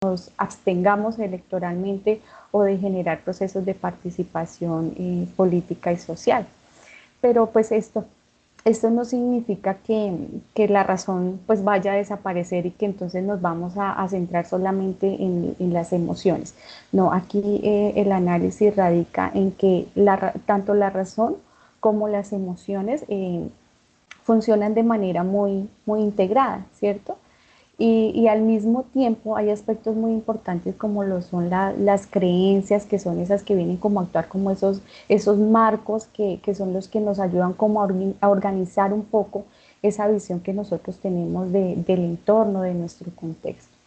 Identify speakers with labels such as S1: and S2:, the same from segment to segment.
S1: nos abstengamos electoralmente o de generar procesos de participación política y social. Pero pues esto no significa que la razón pues vaya a desaparecer y que entonces nos vamos a centrar solamente en las emociones. No, aquí el análisis radica en que tanto la razón como las emociones funcionan de manera muy integrada, ¿cierto? Y al mismo tiempo hay aspectos muy importantes como lo son las creencias, que son esas que vienen como a actuar como esos marcos que son los que nos ayudan como a organizar un poco esa visión que nosotros tenemos del entorno, de nuestro contexto.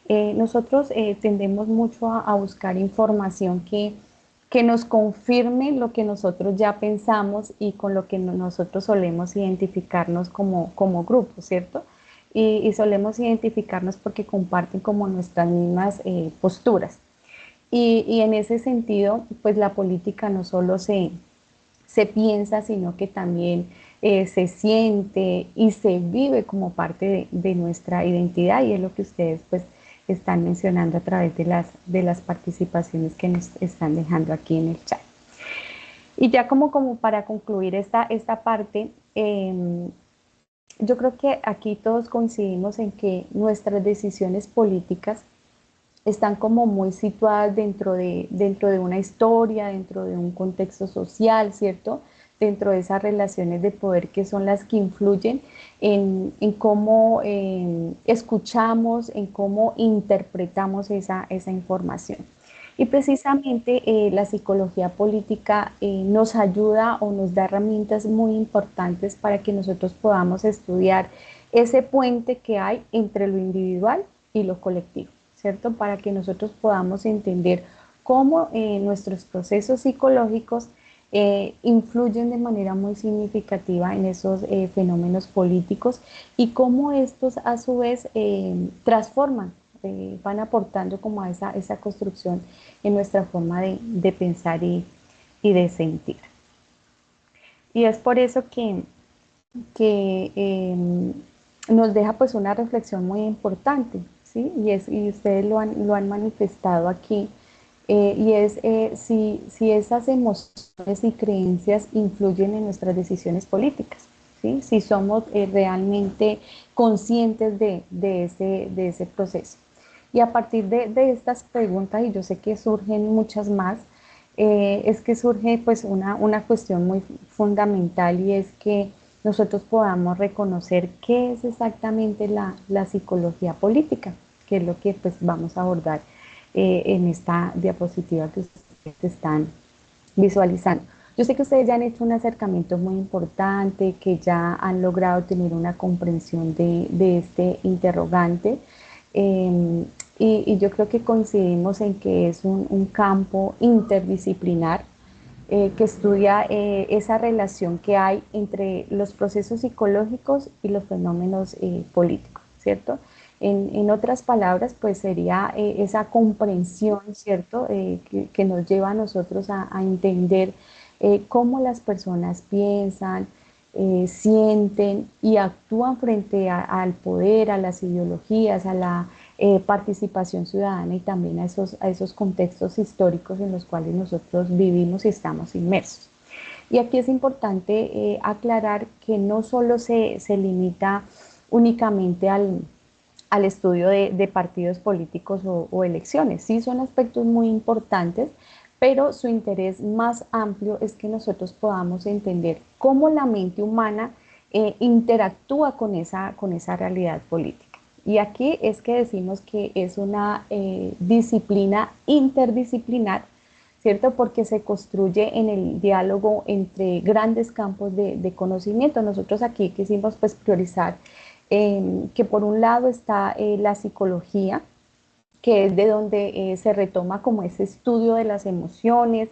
S1: Nosotros tendemos mucho a buscar información que nos confirme lo que nosotros ya pensamos y con lo que nosotros solemos identificarnos como grupo, ¿cierto? Y solemos identificarnos porque comparten como nuestras mismas posturas. Y en ese sentido, pues la política no solo se piensa, sino que también se siente y se vive como parte de nuestra identidad, y es lo que ustedes pues están mencionando a través de las participaciones que nos están dejando aquí en el chat. Y ya como para concluir esta parte, yo creo que aquí todos coincidimos en que nuestras decisiones políticas están como muy situadas dentro de una historia, dentro de un contexto social, ¿cierto? Dentro de esas relaciones de poder que son las que influyen en cómo escuchamos, en cómo interpretamos esa información. Y precisamente la psicología política nos ayuda o nos da herramientas muy importantes para que nosotros podamos estudiar ese puente que hay entre lo individual y lo colectivo, ¿cierto? Para que nosotros podamos entender cómo nuestros procesos psicológicos influyen de manera muy significativa en esos fenómenos políticos y cómo estos a su vez transforman, van aportando como a esa construcción en nuestra forma de pensar y de sentir. Y es por eso que nos deja pues una reflexión muy importante, ¿sí? Y ustedes lo han manifestado aquí, y es si esas emociones y creencias influyen en nuestras decisiones políticas, ¿sí? Si somos realmente conscientes de ese proceso. Y a partir de estas preguntas, y yo sé que surgen muchas más, es que surge pues una cuestión muy fundamental, y es que nosotros podamos reconocer qué es exactamente la psicología política, que es lo que pues vamos a abordar en esta diapositiva que ustedes están visualizando. Yo sé que ustedes ya han hecho un acercamiento muy importante, que ya han logrado tener una comprensión de este interrogante, eh, y yo creo que coincidimos en que es un campo interdisciplinar que estudia esa relación que hay entre los procesos psicológicos y los fenómenos políticos, ¿cierto? En otras palabras, pues sería esa comprensión, ¿cierto? Que nos lleva a nosotros a entender cómo las personas piensan, sienten y actúan frente al poder, a las ideologías, a la participación ciudadana, y también a esos contextos históricos en los cuales nosotros vivimos y estamos inmersos. Y aquí es importante aclarar que no solo se limita únicamente al estudio de partidos políticos o elecciones. Sí son aspectos muy importantes, pero su interés más amplio es que nosotros podamos entender cómo la mente humana interactúa con esa realidad política. Y aquí es que decimos que es una disciplina interdisciplinar, ¿cierto? Porque se construye en el diálogo entre grandes campos de conocimiento. Nosotros aquí quisimos pues priorizar que por un lado está la psicología, que es de donde se retoma como ese estudio de las emociones,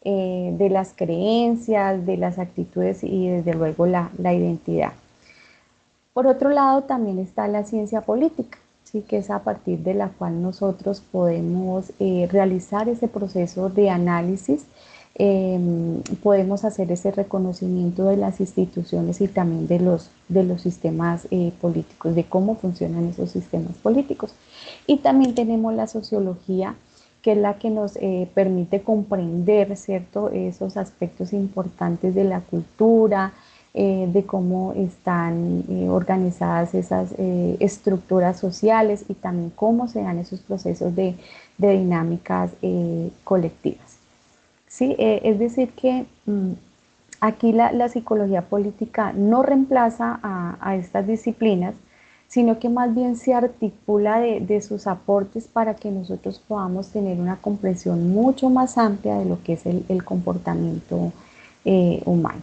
S1: de las creencias, de las actitudes y desde luego la identidad. Por otro lado, también está la ciencia política, ¿sí? Que es a partir de la cual nosotros podemos realizar ese proceso de análisis podemos hacer ese reconocimiento de las instituciones y también de los sistemas políticos, de cómo funcionan esos sistemas políticos. Y también tenemos la sociología, que es la que nos permite comprender, ¿cierto?, esos aspectos importantes de la cultura, de cómo están organizadas esas estructuras sociales y también cómo se dan esos procesos de dinámicas colectivas. ¿Sí? Es decir que aquí la psicología política no reemplaza a estas disciplinas, sino que más bien se articula de sus aportes para que nosotros podamos tener una comprensión mucho más amplia de lo que es el comportamiento humano.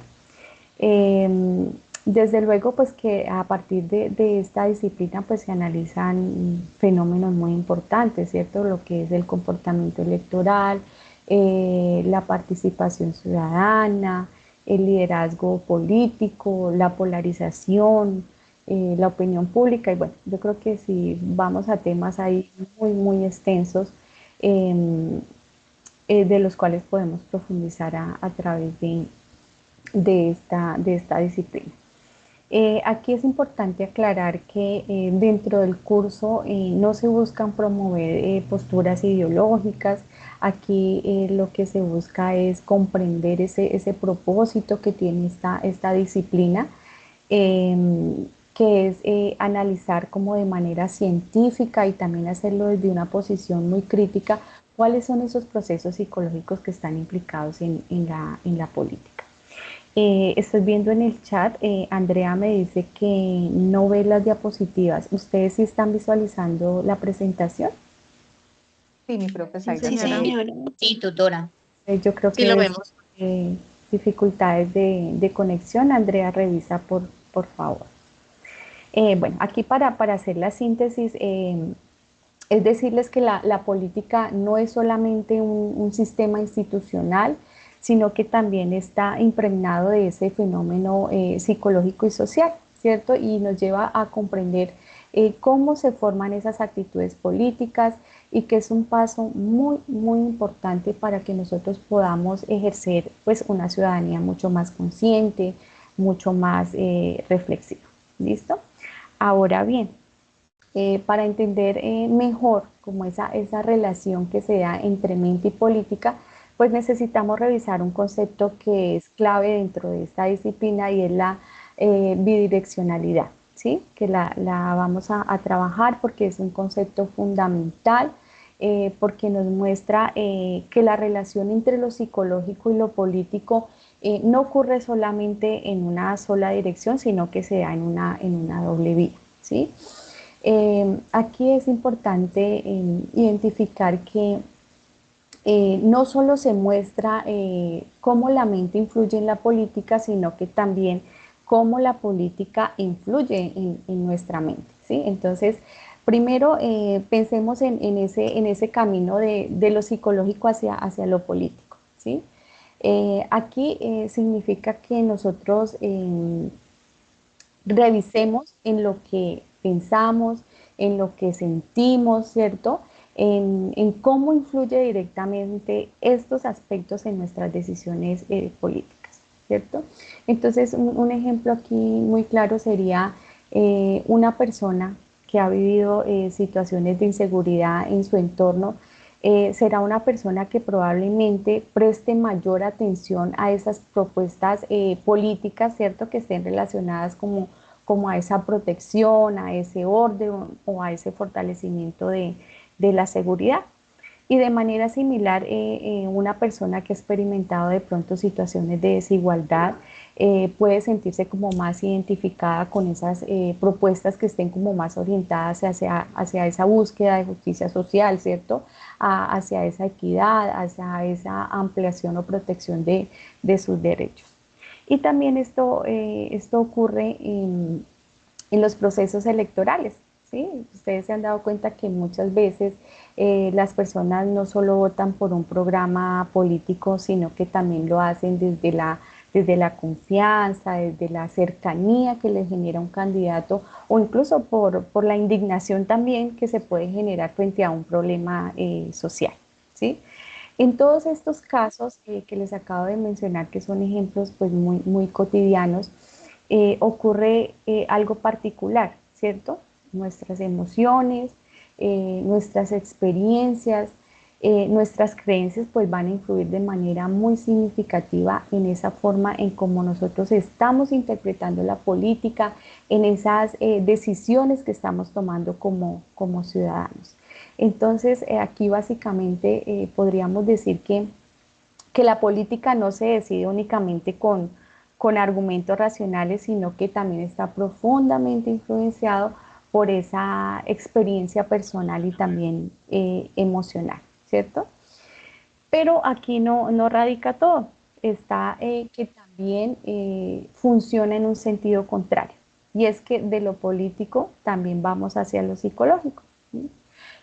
S1: Desde luego, pues que a partir de esta disciplina, pues se analizan fenómenos muy importantes, ¿cierto? Lo que es el comportamiento electoral, la participación ciudadana, el liderazgo político, la polarización, la opinión pública. Y bueno, yo creo que si vamos a temas ahí muy, muy extensos, eh, de los cuales podemos profundizar a través de esta disciplina. Aquí es importante aclarar que dentro del curso no se buscan promover posturas ideológicas, aquí lo que se busca es comprender ese propósito que tiene esta disciplina, que es analizar como de manera científica y también hacerlo desde una posición muy crítica cuáles son esos procesos psicológicos que están implicados en la política. Estoy viendo en el chat, Andrea me dice que no ve las diapositivas. ¿Ustedes sí están visualizando la presentación?
S2: Sí, mi profe
S3: Sí,
S2: Zaira.
S4: Sí,
S3: señora.
S4: señora. Sí, tutora.
S1: Yo creo
S3: Sí
S1: que
S3: lo
S1: debe ser
S3: vemos.
S1: dificultades de conexión. Andrea, revisa por favor. Bueno, aquí para hacer la síntesis, es decirles que la política no es solamente un sistema institucional, sino que también está impregnado de ese fenómeno psicológico y social, ¿cierto? Y nos lleva a comprender cómo se forman esas actitudes políticas y que es un paso muy, muy importante para que nosotros podamos ejercer pues una ciudadanía mucho más consciente, mucho más reflexiva. ¿Listo? Ahora bien, para entender mejor como esa relación que se da entre mente y política, pues necesitamos revisar un concepto que es clave dentro de esta disciplina y es la bidireccionalidad, ¿sí? Que la vamos a trabajar porque es un concepto fundamental, porque nos muestra que la relación entre lo psicológico y lo político no ocurre solamente en una sola dirección, sino que se da en una doble vía, ¿sí? Aquí es importante identificar que no solo se muestra cómo la mente influye en la política, sino que también cómo la política influye en nuestra mente, ¿sí? Entonces, primero pensemos en ese camino de lo psicológico hacia lo político, ¿sí? Aquí significa que nosotros revisemos en lo que pensamos, en lo que sentimos, ¿cierto? En cómo influye directamente estos aspectos en nuestras decisiones políticas, ¿cierto? Entonces, un ejemplo aquí muy claro sería una persona que ha vivido situaciones de inseguridad en su entorno, será una persona que probablemente preste mayor atención a esas propuestas políticas, ¿cierto? Que estén relacionadas como a esa protección, a ese orden o a ese fortalecimiento de la seguridad. Y de manera similar, una persona que ha experimentado de pronto situaciones de desigualdad puede sentirse como más identificada con esas propuestas que estén como más orientadas hacia esa búsqueda de justicia social, ¿cierto? Hacia esa equidad, hacia esa ampliación o protección de sus derechos. Y también esto ocurre en los procesos electorales. ¿Sí? Ustedes se han dado cuenta que muchas veces las personas no solo votan por un programa político, sino que también lo hacen desde la confianza, desde la cercanía que les genera un candidato o incluso por la indignación también que se puede generar frente a un problema social. ¿Sí? En todos estos casos que les acabo de mencionar, que son ejemplos pues muy cotidianos, ocurre algo particular, ¿cierto? Nuestras emociones, nuestras experiencias, nuestras creencias pues van a influir de manera muy significativa en esa forma en cómo nosotros estamos interpretando la política, en esas decisiones que estamos tomando como ciudadanos. Entonces, aquí básicamente podríamos decir que la política no se decide únicamente con argumentos racionales, sino que también está profundamente influenciado por esa experiencia personal y también emocional, ¿cierto? Pero aquí no radica todo, está que también funciona en un sentido contrario, y es que de lo político también vamos hacia lo psicológico. ¿Sí?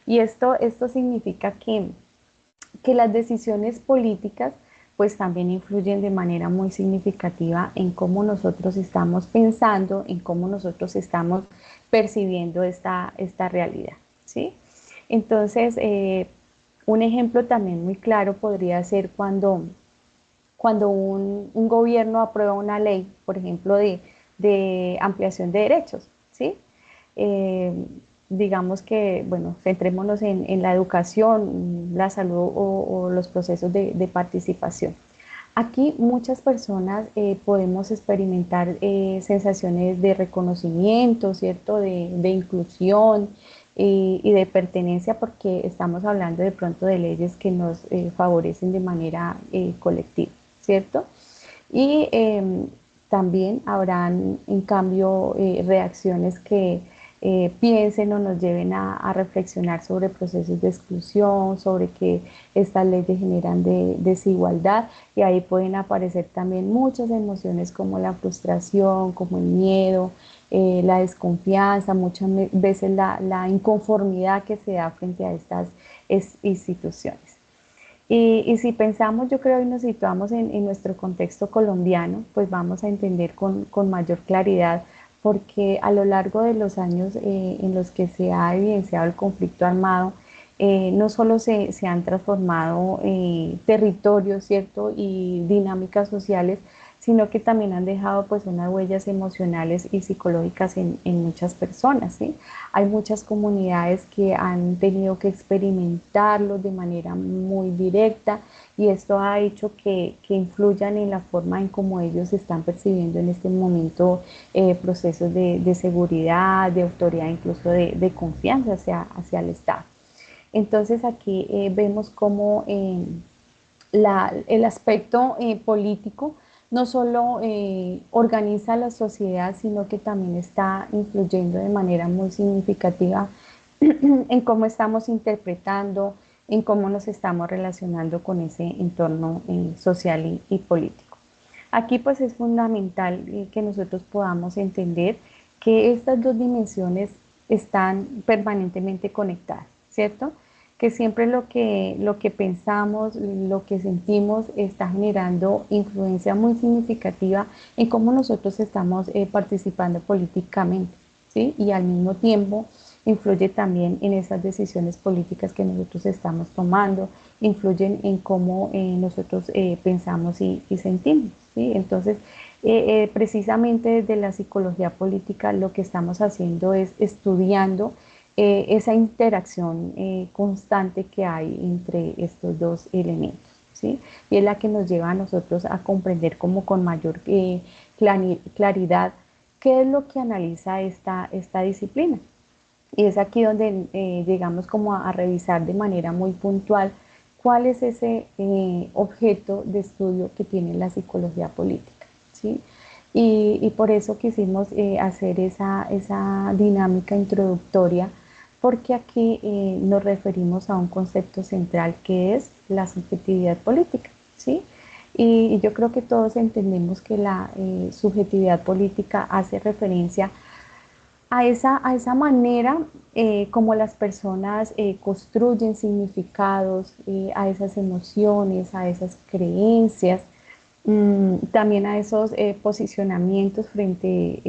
S1: Y esto significa que las decisiones políticas pues también influyen de manera muy significativa en cómo nosotros estamos pensando, en cómo nosotros estamos percibiendo esta realidad, ¿sí? Entonces, un ejemplo también muy claro podría ser cuando un gobierno aprueba una ley, por ejemplo, de ampliación de derechos, ¿sí? Eh, digamos que, bueno, centrémonos en la educación, la salud o los procesos de participación. Aquí muchas personas podemos experimentar sensaciones de reconocimiento, ¿cierto? De inclusión y de pertenencia porque estamos hablando de pronto de leyes que nos favorecen de manera colectiva, ¿cierto? Y también habrán, en cambio, reacciones que piensen o nos lleven a reflexionar sobre procesos de exclusión, sobre que estas leyes generan desigualdad y ahí pueden aparecer también muchas emociones como la frustración, como el miedo, la desconfianza, muchas veces la inconformidad que se da frente a estas instituciones. Y si pensamos, yo creo, y nos situamos en nuestro contexto colombiano, pues vamos a entender con mayor claridad, porque a lo largo de los años en los que se ha evidenciado el conflicto armado, no solo se han transformado territorios, ¿cierto? Y dinámicas sociales, sino que también han dejado pues unas huellas emocionales y psicológicas en muchas personas, ¿sí? Hay muchas comunidades que han tenido que experimentarlo de manera muy directa y esto ha hecho que influyan en la forma en cómo ellos están percibiendo en este momento procesos de seguridad, de autoridad, incluso de confianza hacia el Estado. Entonces aquí vemos cómo el aspecto político no solo organiza la sociedad, sino que también está influyendo de manera muy significativa en cómo estamos interpretando, en cómo nos estamos relacionando con ese entorno social y político. Aquí pues es fundamental que nosotros podamos entender que estas dos dimensiones están permanentemente conectadas, ¿cierto? Que siempre lo que pensamos, lo que sentimos está generando influencia muy significativa en cómo nosotros estamos participando políticamente, ¿sí? Y al mismo tiempo influye también en esas decisiones políticas que nosotros estamos tomando, influyen en cómo nosotros pensamos y sentimos, ¿sí? Entonces, precisamente desde la psicología política lo que estamos haciendo es estudiando esa interacción constante que hay entre estos dos elementos, ¿sí? Y es la que nos lleva a nosotros a comprender como con mayor claridad qué es lo que analiza esta disciplina. Y es aquí donde llegamos como a revisar de manera muy puntual cuál es ese objeto de estudio que tiene la psicología política, ¿sí? Y por eso quisimos hacer esa dinámica introductoria, porque aquí nos referimos a un concepto central que es la subjetividad política, ¿sí? Y yo creo que todos entendemos que la subjetividad política hace referencia a esa manera como las personas construyen significados, a esas emociones, a esas creencias, también a esos posicionamientos frente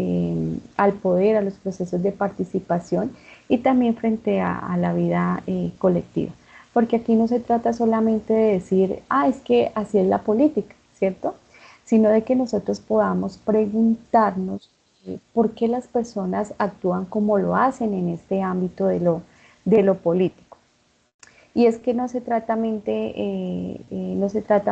S1: al poder, a los procesos de participación y también frente a la vida colectiva. porque aquí no se trata solamente de decir, es que así es la política, ¿cierto? Sino de que nosotros podamos preguntarnos por qué las personas actúan como lo hacen en este ámbito de lo político. Y es que no se trata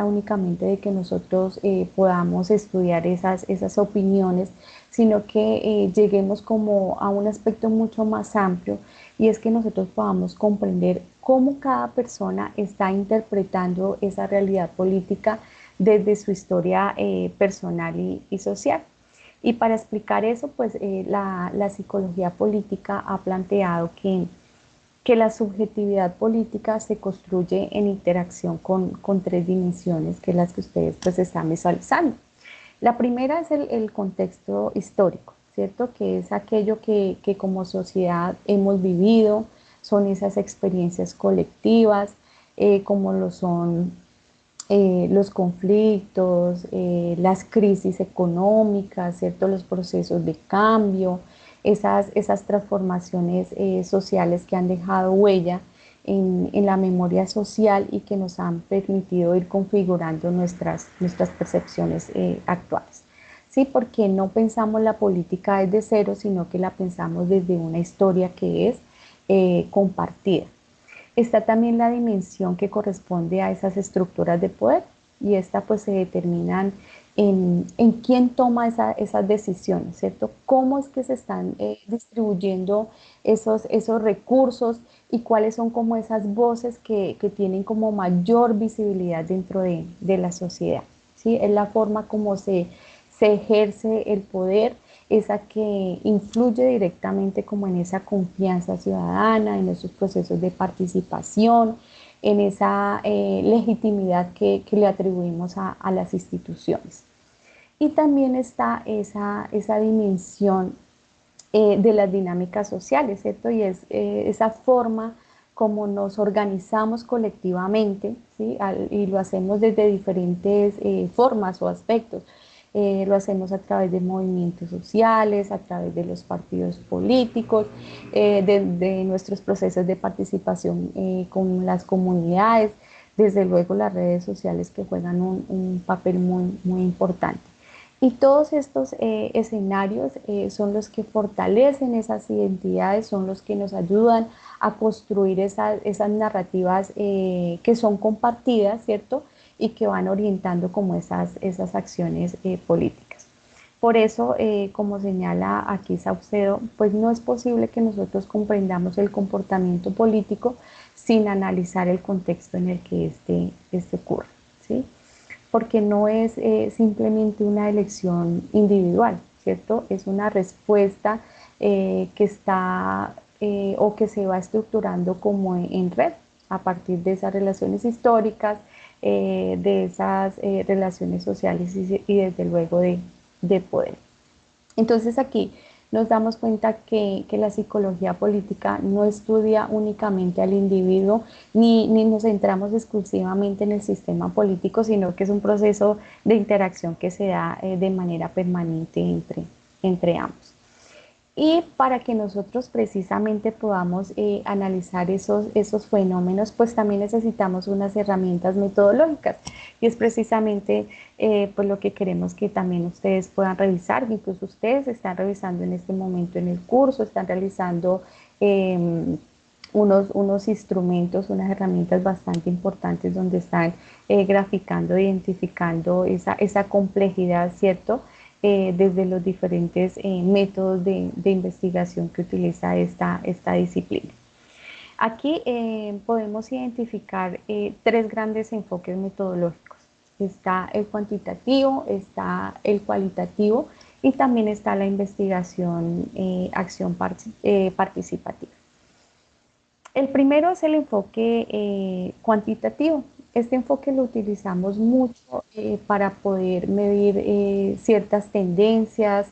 S1: únicamente de que nosotros podamos estudiar esas opiniones, sino que lleguemos como a un aspecto mucho más amplio, y es que nosotros podamos comprender cómo cada persona está interpretando esa realidad política desde su historia personal y social. Y para explicar eso, pues la psicología política ha planteado que la subjetividad política se construye en interacción con tres dimensiones, que es las que ustedes pues están visualizando. La primera es el contexto histórico, ¿cierto? Que es aquello que como sociedad hemos vivido, son esas experiencias colectivas, como lo son los conflictos, las crisis económicas, ¿cierto? Los procesos de cambio, esas transformaciones sociales que han dejado huella en la memoria social y que nos han permitido ir configurando nuestras percepciones actuales. Sí, porque no pensamos la política desde cero, sino que la pensamos desde una historia que es compartida. Está también la dimensión que corresponde a esas estructuras de poder, y esta pues se determinan en quién toma esas decisiones, ¿cierto? Cómo es que se están distribuyendo esos recursos, y cuáles son como esas voces que tienen como mayor visibilidad dentro de la sociedad, ¿sí? Es la forma como se ejerce el poder, esa que influye directamente como en esa confianza ciudadana, en esos procesos de participación, en esa legitimidad que le atribuimos a las instituciones. Y también está esa dimensión de las dinámicas sociales, ¿cierto? Y es esa forma como nos organizamos colectivamente, ¿sí? Y lo hacemos desde diferentes formas o aspectos. Lo hacemos a través de movimientos sociales, a través de los partidos políticos, de nuestros procesos de participación con las comunidades, desde luego las redes sociales, que juegan un papel muy, muy importante. Y todos estos escenarios son los que fortalecen esas identidades, son los que nos ayudan a construir esas narrativas que son compartidas, ¿cierto? Y que van orientando como esas acciones políticas. Por eso, como señala aquí Saucedo, pues no es posible que nosotros comprendamos el comportamiento político sin analizar el contexto en el que este ocurre, ¿sí? Porque no es simplemente una elección individual, ¿cierto? Es una respuesta que está o que se va estructurando como en red, a partir de esas relaciones históricas, de esas relaciones sociales y desde luego de poder. Entonces aquí nos damos cuenta que la psicología política no estudia únicamente al individuo, ni nos centramos exclusivamente en el sistema político, sino que es un proceso de interacción que se da de manera permanente entre ambos. Y para que nosotros precisamente podamos analizar esos fenómenos, pues también necesitamos unas herramientas metodológicas. Y es precisamente pues lo que queremos que también ustedes puedan revisar. Incluso ustedes están revisando en este momento en el curso, están realizando unos instrumentos, unas herramientas bastante importantes, donde están graficando, identificando esa complejidad, ¿cierto? Desde los diferentes métodos de investigación que utiliza esta disciplina. Aquí podemos identificar tres grandes enfoques metodológicos. Está el cuantitativo, está el cualitativo, y también está la investigación, acción participativa. El primero es el enfoque cuantitativo. Este enfoque lo utilizamos mucho para poder medir ciertas tendencias,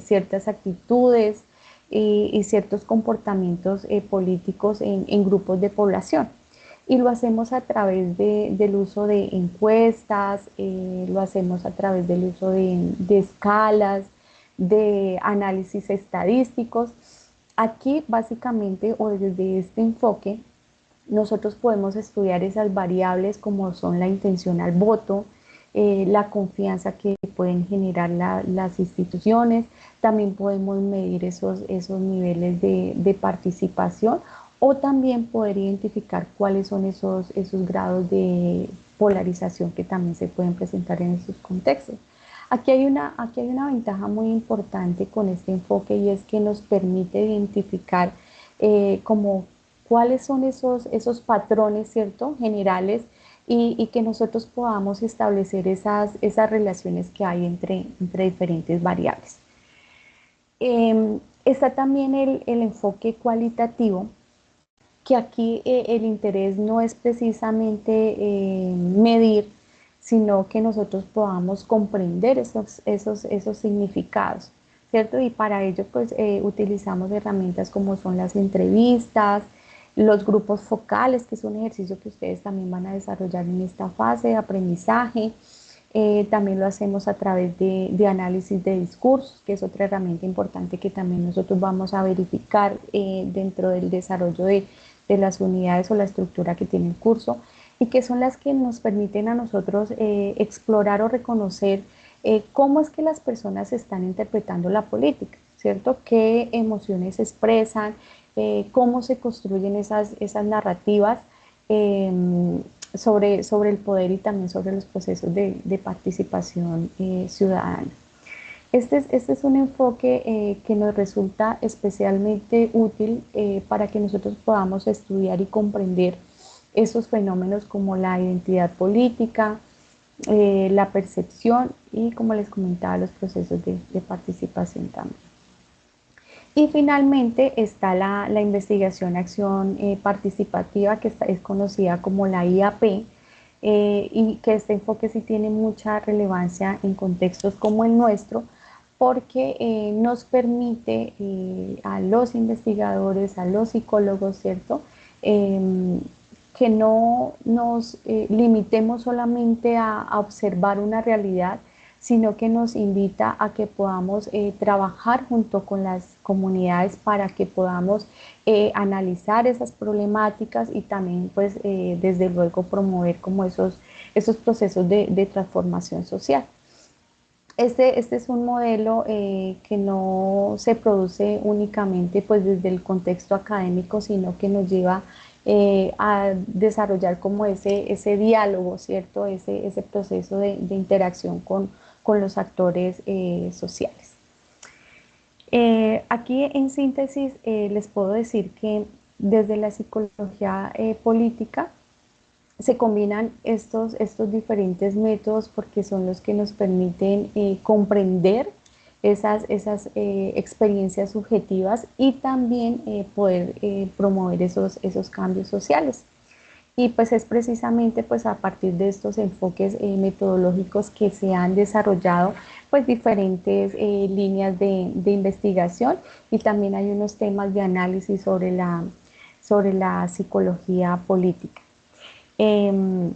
S1: ciertas actitudes y ciertos comportamientos políticos en grupos de población. Y lo hacemos a través del uso de encuestas, lo hacemos a través del uso de escalas, de análisis estadísticos. Aquí básicamente, o desde este enfoque, nosotros podemos estudiar esas variables como son la intención al voto, la confianza que pueden generar las instituciones, también podemos medir esos niveles de participación o también poder identificar cuáles son esos grados de polarización que también se pueden presentar en esos contextos. Aquí hay una ventaja muy importante con este enfoque y es que nos permite identificar como cuáles son esos patrones, ¿cierto?, generales y que nosotros podamos establecer esas relaciones que hay entre diferentes variables. Está también el enfoque cualitativo, que aquí el interés no es precisamente medir, sino que nosotros podamos comprender esos significados, ¿cierto? Y para ello pues utilizamos herramientas como son las entrevistas, los grupos focales, que es un ejercicio que ustedes también van a desarrollar en esta fase de aprendizaje. También lo hacemos a través de análisis de discursos, que es otra herramienta importante que también nosotros vamos a verificar dentro del desarrollo de las unidades o la estructura que tiene el curso y que son las que nos permiten a nosotros explorar o reconocer cómo es que las personas están interpretando la política, ¿cierto? ¿Qué emociones expresan? ¿Cómo se construyen esas narrativas? Sobre el poder y también sobre los procesos de participación ciudadana. Este es un enfoque que nos resulta especialmente útil para que nosotros podamos estudiar y comprender esos fenómenos como la identidad política, la percepción y, como les comentaba, los procesos de participación también. Y finalmente está la investigación acción participativa, que es conocida como la IAP, y que este enfoque sí tiene mucha relevancia en contextos como el nuestro, porque nos permite a los investigadores, a los psicólogos, ¿cierto? Que no nos limitemos solamente a observar una realidad, sino que nos invita a que podamos trabajar junto con las comunidades para que podamos analizar esas problemáticas y también, pues, desde luego promover como esos procesos de transformación social. Este es un modelo que no se produce únicamente pues, desde el contexto académico, sino que nos lleva a desarrollar como ese diálogo, ¿cierto? Ese proceso de interacción con los actores sociales. Aquí en síntesis les puedo decir que desde la psicología política se combinan estos diferentes métodos porque son los que nos permiten comprender esas experiencias subjetivas y también poder promover esos cambios sociales. Y pues es precisamente pues a partir de estos enfoques metodológicos que se han desarrollado pues diferentes líneas de investigación y también hay unos temas de análisis sobre la psicología política. En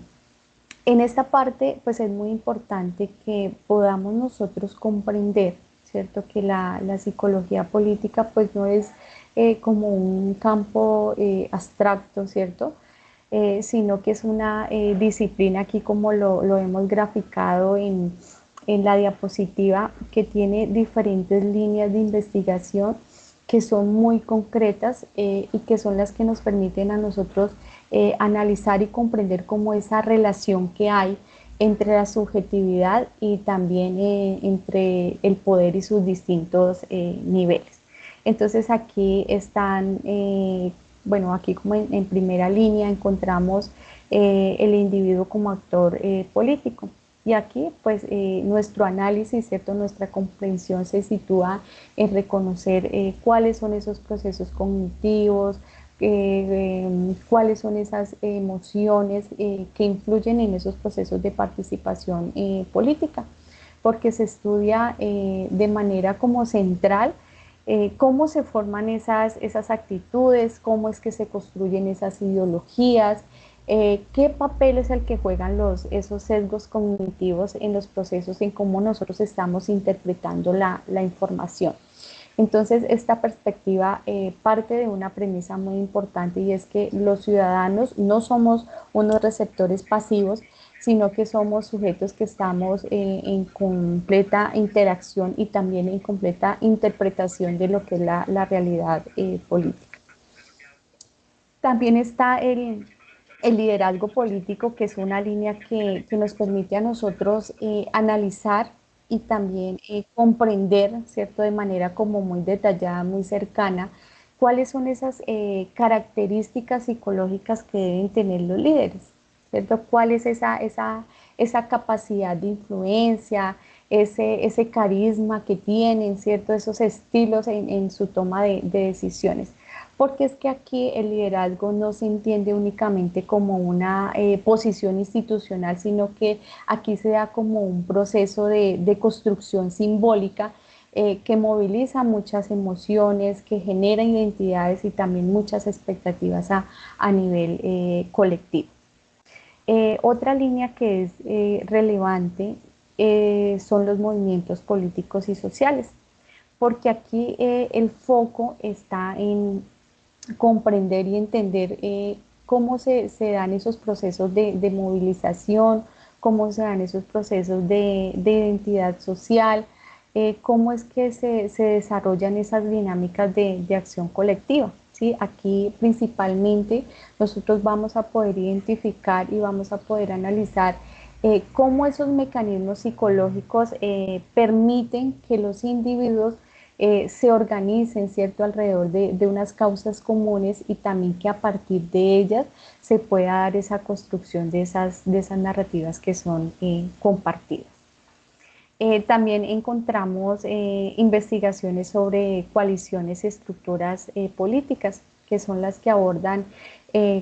S1: esta parte, pues es muy importante que podamos nosotros comprender, ¿cierto? Que la psicología política, pues no es como un campo abstracto, ¿cierto? Sino que es una disciplina, aquí como lo hemos graficado en la diapositiva, que tiene diferentes líneas de investigación que son muy concretas y que son las que nos permiten a nosotros analizar y comprender cómo esa relación que hay entre la subjetividad y también entre el poder y sus distintos niveles. Entonces aquí están, bueno, aquí como en primera línea encontramos el individuo como actor político. Y aquí, pues, nuestro análisis, ¿cierto? Nuestra comprensión se sitúa en reconocer cuáles son esos procesos cognitivos, cuáles son esas emociones que influyen en esos procesos de participación política, porque se estudia de manera como central cómo se forman esas actitudes, cómo es que se construyen esas ideologías, qué papel es el que juegan esos sesgos cognitivos en los procesos, en cómo nosotros estamos interpretando la información. Entonces, esta perspectiva parte de una premisa muy importante y es que los ciudadanos no somos unos receptores pasivos, sino que somos sujetos que estamos en completa interacción y también en completa interpretación de lo que es la realidad política. También está el liderazgo político, que es una línea que nos permite a nosotros analizar y también comprender, ¿cierto? De manera como muy detallada, muy cercana, cuáles son esas características psicológicas que deben tener los líderes, ¿cierto? ¿Cuál es esa capacidad de influencia, ese carisma que tienen, ¿cierto? Esos estilos en su toma de decisiones, porque es que aquí el liderazgo no se entiende únicamente como una posición institucional, sino que aquí se da como un proceso de construcción simbólica que moviliza muchas emociones, que genera identidades y también muchas expectativas a nivel colectivo. Otra línea que es relevante son los movimientos políticos y sociales, porque aquí el foco está en comprender y entender cómo se dan esos procesos de movilización, cómo se dan esos procesos de identidad social, cómo es que se desarrollan esas dinámicas de acción colectiva. ¿Sí? Aquí principalmente nosotros vamos a poder identificar y vamos a poder analizar cómo esos mecanismos psicológicos permiten que los individuos se organicen, ¿cierto?, alrededor de unas causas comunes y también que a partir de ellas se pueda dar esa construcción de esas narrativas que son compartidas. También encontramos investigaciones sobre coaliciones y estructuras políticas, que son las que abordan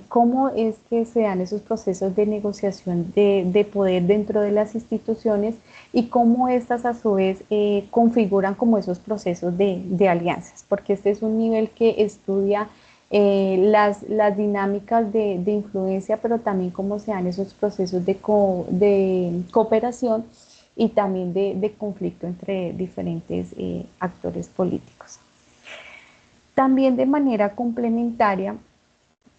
S1: cómo es que se dan esos procesos de negociación de poder dentro de las instituciones y cómo estas a su vez configuran como esos procesos de alianzas, porque este es un nivel que estudia las dinámicas de influencia, pero también cómo se dan esos procesos de cooperación y también de conflicto entre diferentes actores políticos. También de manera complementaria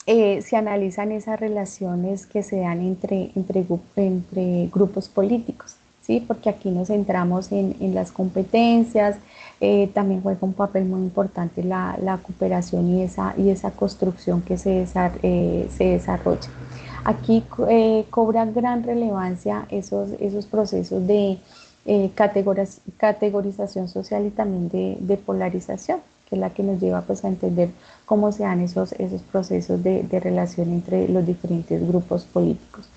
S1: se analizan esas relaciones que se dan entre grupos políticos, ¿sí? Porque aquí nos centramos en las competencias, también juega un papel muy importante la cooperación y esa construcción que se desarrolla. Aquí cobra gran relevancia esos procesos de categorización social y también de polarización, que es la que nos lleva pues, a entender cómo se dan esos procesos de relación entre los diferentes grupos políticos.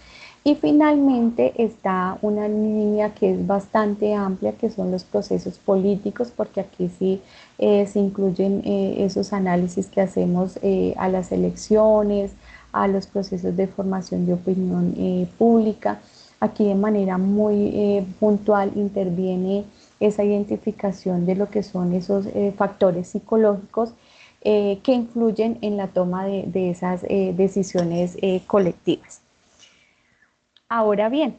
S1: Y finalmente está una línea que es bastante amplia, que son los procesos políticos, porque aquí sí se incluyen esos análisis que hacemos a las elecciones, a los procesos de formación de opinión pública. Aquí de manera muy puntual interviene esa identificación de lo que son esos factores psicológicos que influyen en la toma de esas decisiones colectivas. Ahora bien,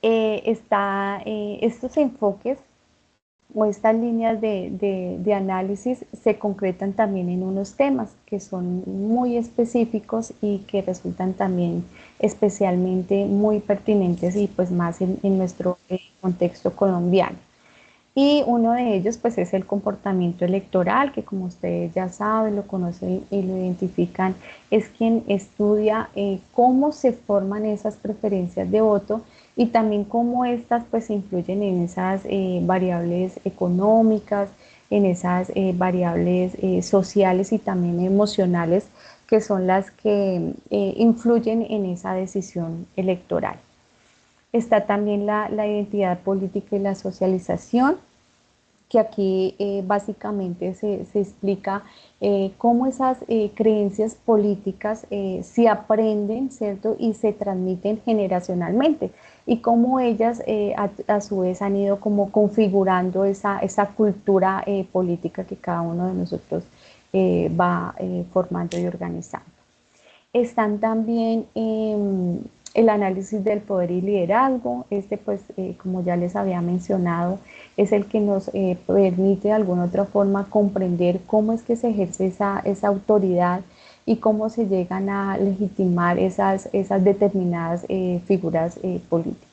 S1: estos enfoques o estas líneas de análisis se concretan también en unos temas que son muy específicos y que resultan también especialmente muy pertinentes y pues más en nuestro contexto colombiano. Y uno de ellos pues es el comportamiento electoral, que como ustedes ya saben, lo conocen y lo identifican, es quien estudia cómo se forman esas preferencias de voto y también cómo estas pues influyen en esas variables económicas, en esas variables sociales y también emocionales que son las que influyen en esa decisión electoral. Está también la identidad política y la socialización, que aquí básicamente se explica cómo esas creencias políticas se aprenden, ¿cierto? Y se transmiten generacionalmente y cómo ellas a su vez han ido como configurando esa cultura política que cada uno de nosotros va formando y organizando. Están también el análisis del poder y liderazgo. Este, pues, como ya les había mencionado, es el que nos permite de alguna otra forma comprender cómo es que se ejerce esa autoridad y cómo se llegan a legitimar esas determinadas figuras políticas.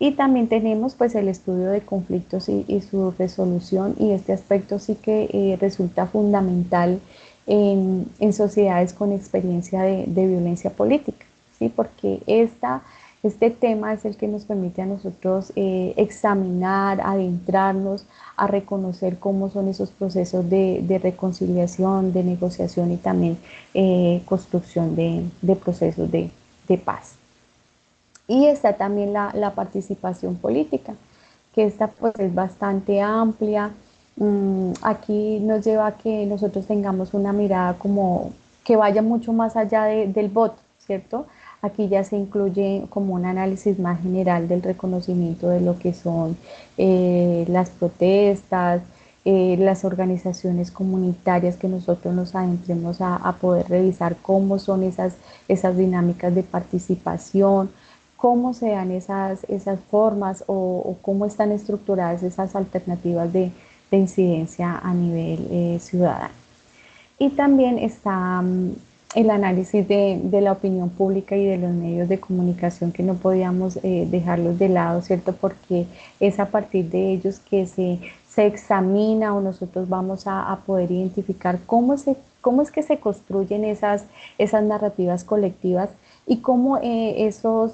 S1: Y también tenemos pues el estudio de conflictos y su resolución, y este aspecto sí que resulta fundamental en sociedades con experiencia de violencia política, ¿sí? Porque este tema es el que nos permite a nosotros examinar, adentrarnos, a reconocer cómo son esos procesos de reconciliación, de negociación y también construcción de procesos de paz. Y está también la participación política, que esta pues es bastante amplia. Aquí nos lleva a que nosotros tengamos una mirada como que vaya mucho más allá del voto, ¿cierto? Aquí ya se incluye como un análisis más general del reconocimiento de lo que son las protestas, las organizaciones comunitarias, que nosotros nos adentremos a poder revisar cómo son esas dinámicas de participación, cómo se dan esas formas o cómo están estructuradas esas alternativas de incidencia a nivel ciudadano. Y también está el análisis de la opinión pública y de los medios de comunicación, que no podíamos dejarlos de lado, ¿cierto? Porque es a partir de ellos que se examina, o nosotros vamos a poder identificar cómo es que se construyen esas narrativas colectivas, y cómo esos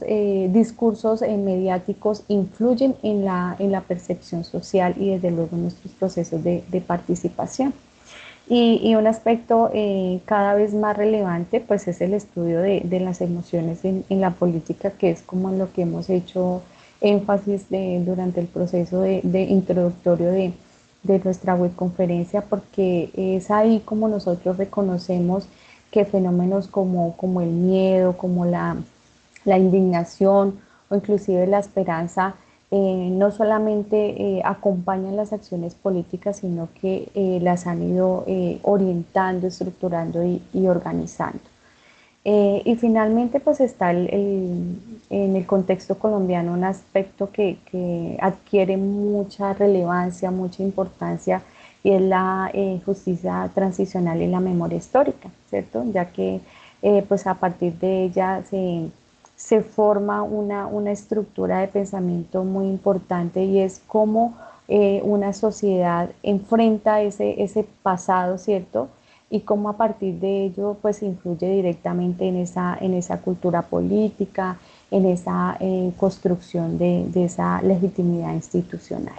S1: discursos mediáticos influyen en la percepción social y desde luego en nuestros procesos de participación. Y un aspecto cada vez más relevante pues es el estudio de las emociones en la política, que es como en lo que hemos hecho énfasis durante el proceso de introductorio de nuestra webconferencia, porque es ahí como nosotros reconocemos que fenómenos como el miedo, como la indignación o inclusive la esperanza no solamente acompañan las acciones políticas, sino que las han ido orientando, estructurando y organizando. Y finalmente, pues está en el contexto colombiano un aspecto que adquiere mucha relevancia, mucha importancia, y es la justicia transicional y la memoria histórica, ¿cierto? Ya que pues a partir de ella se forma una estructura de pensamiento muy importante, y es cómo una sociedad enfrenta ese pasado, ¿cierto? Y cómo a partir de ello pues influye directamente en esa cultura política, en esa construcción de esa legitimidad institucional.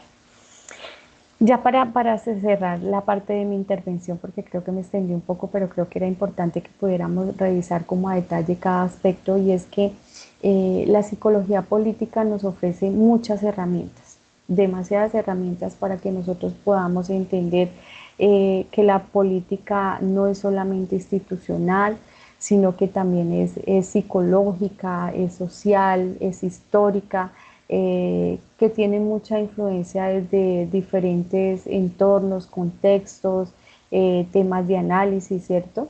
S1: Ya para cerrar la parte de mi intervención, porque creo que me extendí un poco, pero creo que era importante que pudiéramos revisar como a detalle cada aspecto, y es que la psicología política nos ofrece muchas herramientas, demasiadas herramientas para que nosotros podamos entender que la política no es solamente institucional, sino que también es psicológica, es social, es histórica, que tiene mucha influencia desde diferentes entornos, contextos, temas de análisis, ¿cierto?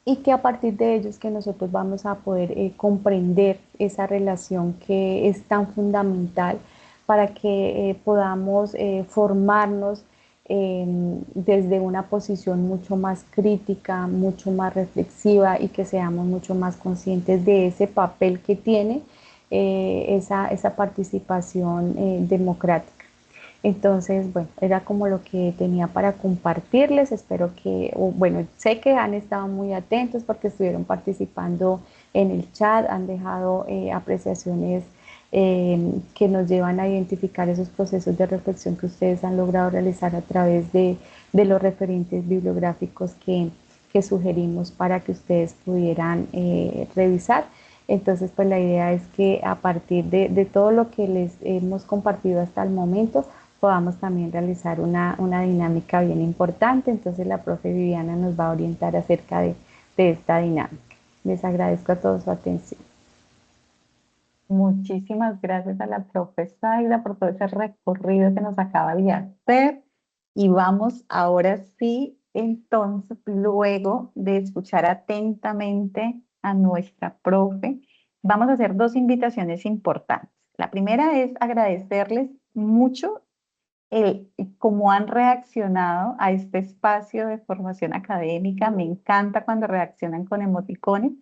S1: Y que a partir de ellos que nosotros vamos a poder comprender esa relación que es tan fundamental para que podamos formarnos desde una posición mucho más crítica, mucho más reflexiva, y que seamos mucho más conscientes de ese papel que tiene esa participación democrática. Entonces, bueno, era como lo que tenía para compartirles. Espero que, o, bueno, sé que han estado muy atentos porque estuvieron participando en el chat, han dejado apreciaciones que nos llevan a identificar esos procesos de reflexión que ustedes han logrado realizar a través de los referentes bibliográficos que sugerimos para que ustedes pudieran revisar. Entonces, pues la idea es que a partir de todo lo que les hemos compartido hasta el momento, podamos también realizar una dinámica bien importante. Entonces la profe Viviana nos va a orientar acerca de esta dinámica. Les agradezco a todos su atención.
S2: Muchísimas gracias a la profesora Aida por todo ese recorrido que nos acaba de hacer. Y vamos ahora sí, entonces, luego de escuchar atentamente a nuestra profe, vamos a hacer dos invitaciones importantes. La primera es agradecerles mucho cómo han reaccionado a este espacio de formación académica. Me encanta cuando reaccionan con emoticones,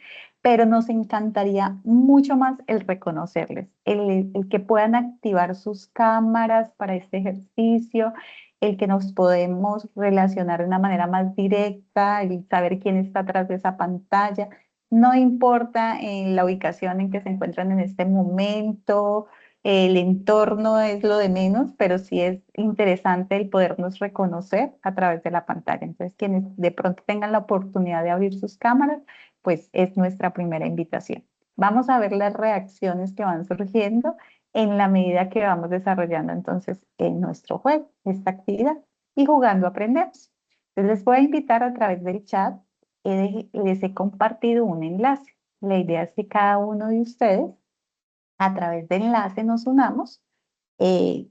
S2: pero nos encantaría mucho más el reconocerles, el que puedan activar sus cámaras para este ejercicio, el que nos podemos relacionar de una manera más directa, el saber quién está atrás de esa pantalla. No importa en la ubicación en que se encuentran en este momento, el entorno es lo de menos, pero sí es interesante el podernos reconocer a través de la pantalla. Entonces, quienes de pronto tengan la oportunidad de abrir sus cámaras, pues es nuestra primera invitación. Vamos a ver las reacciones que van surgiendo en la medida que vamos desarrollando entonces en nuestro juego, esta actividad, y jugando aprendemos. Entonces, les voy a invitar a través del chat, les he compartido un enlace. La idea es que cada uno de ustedes a través de enlace nos unamos.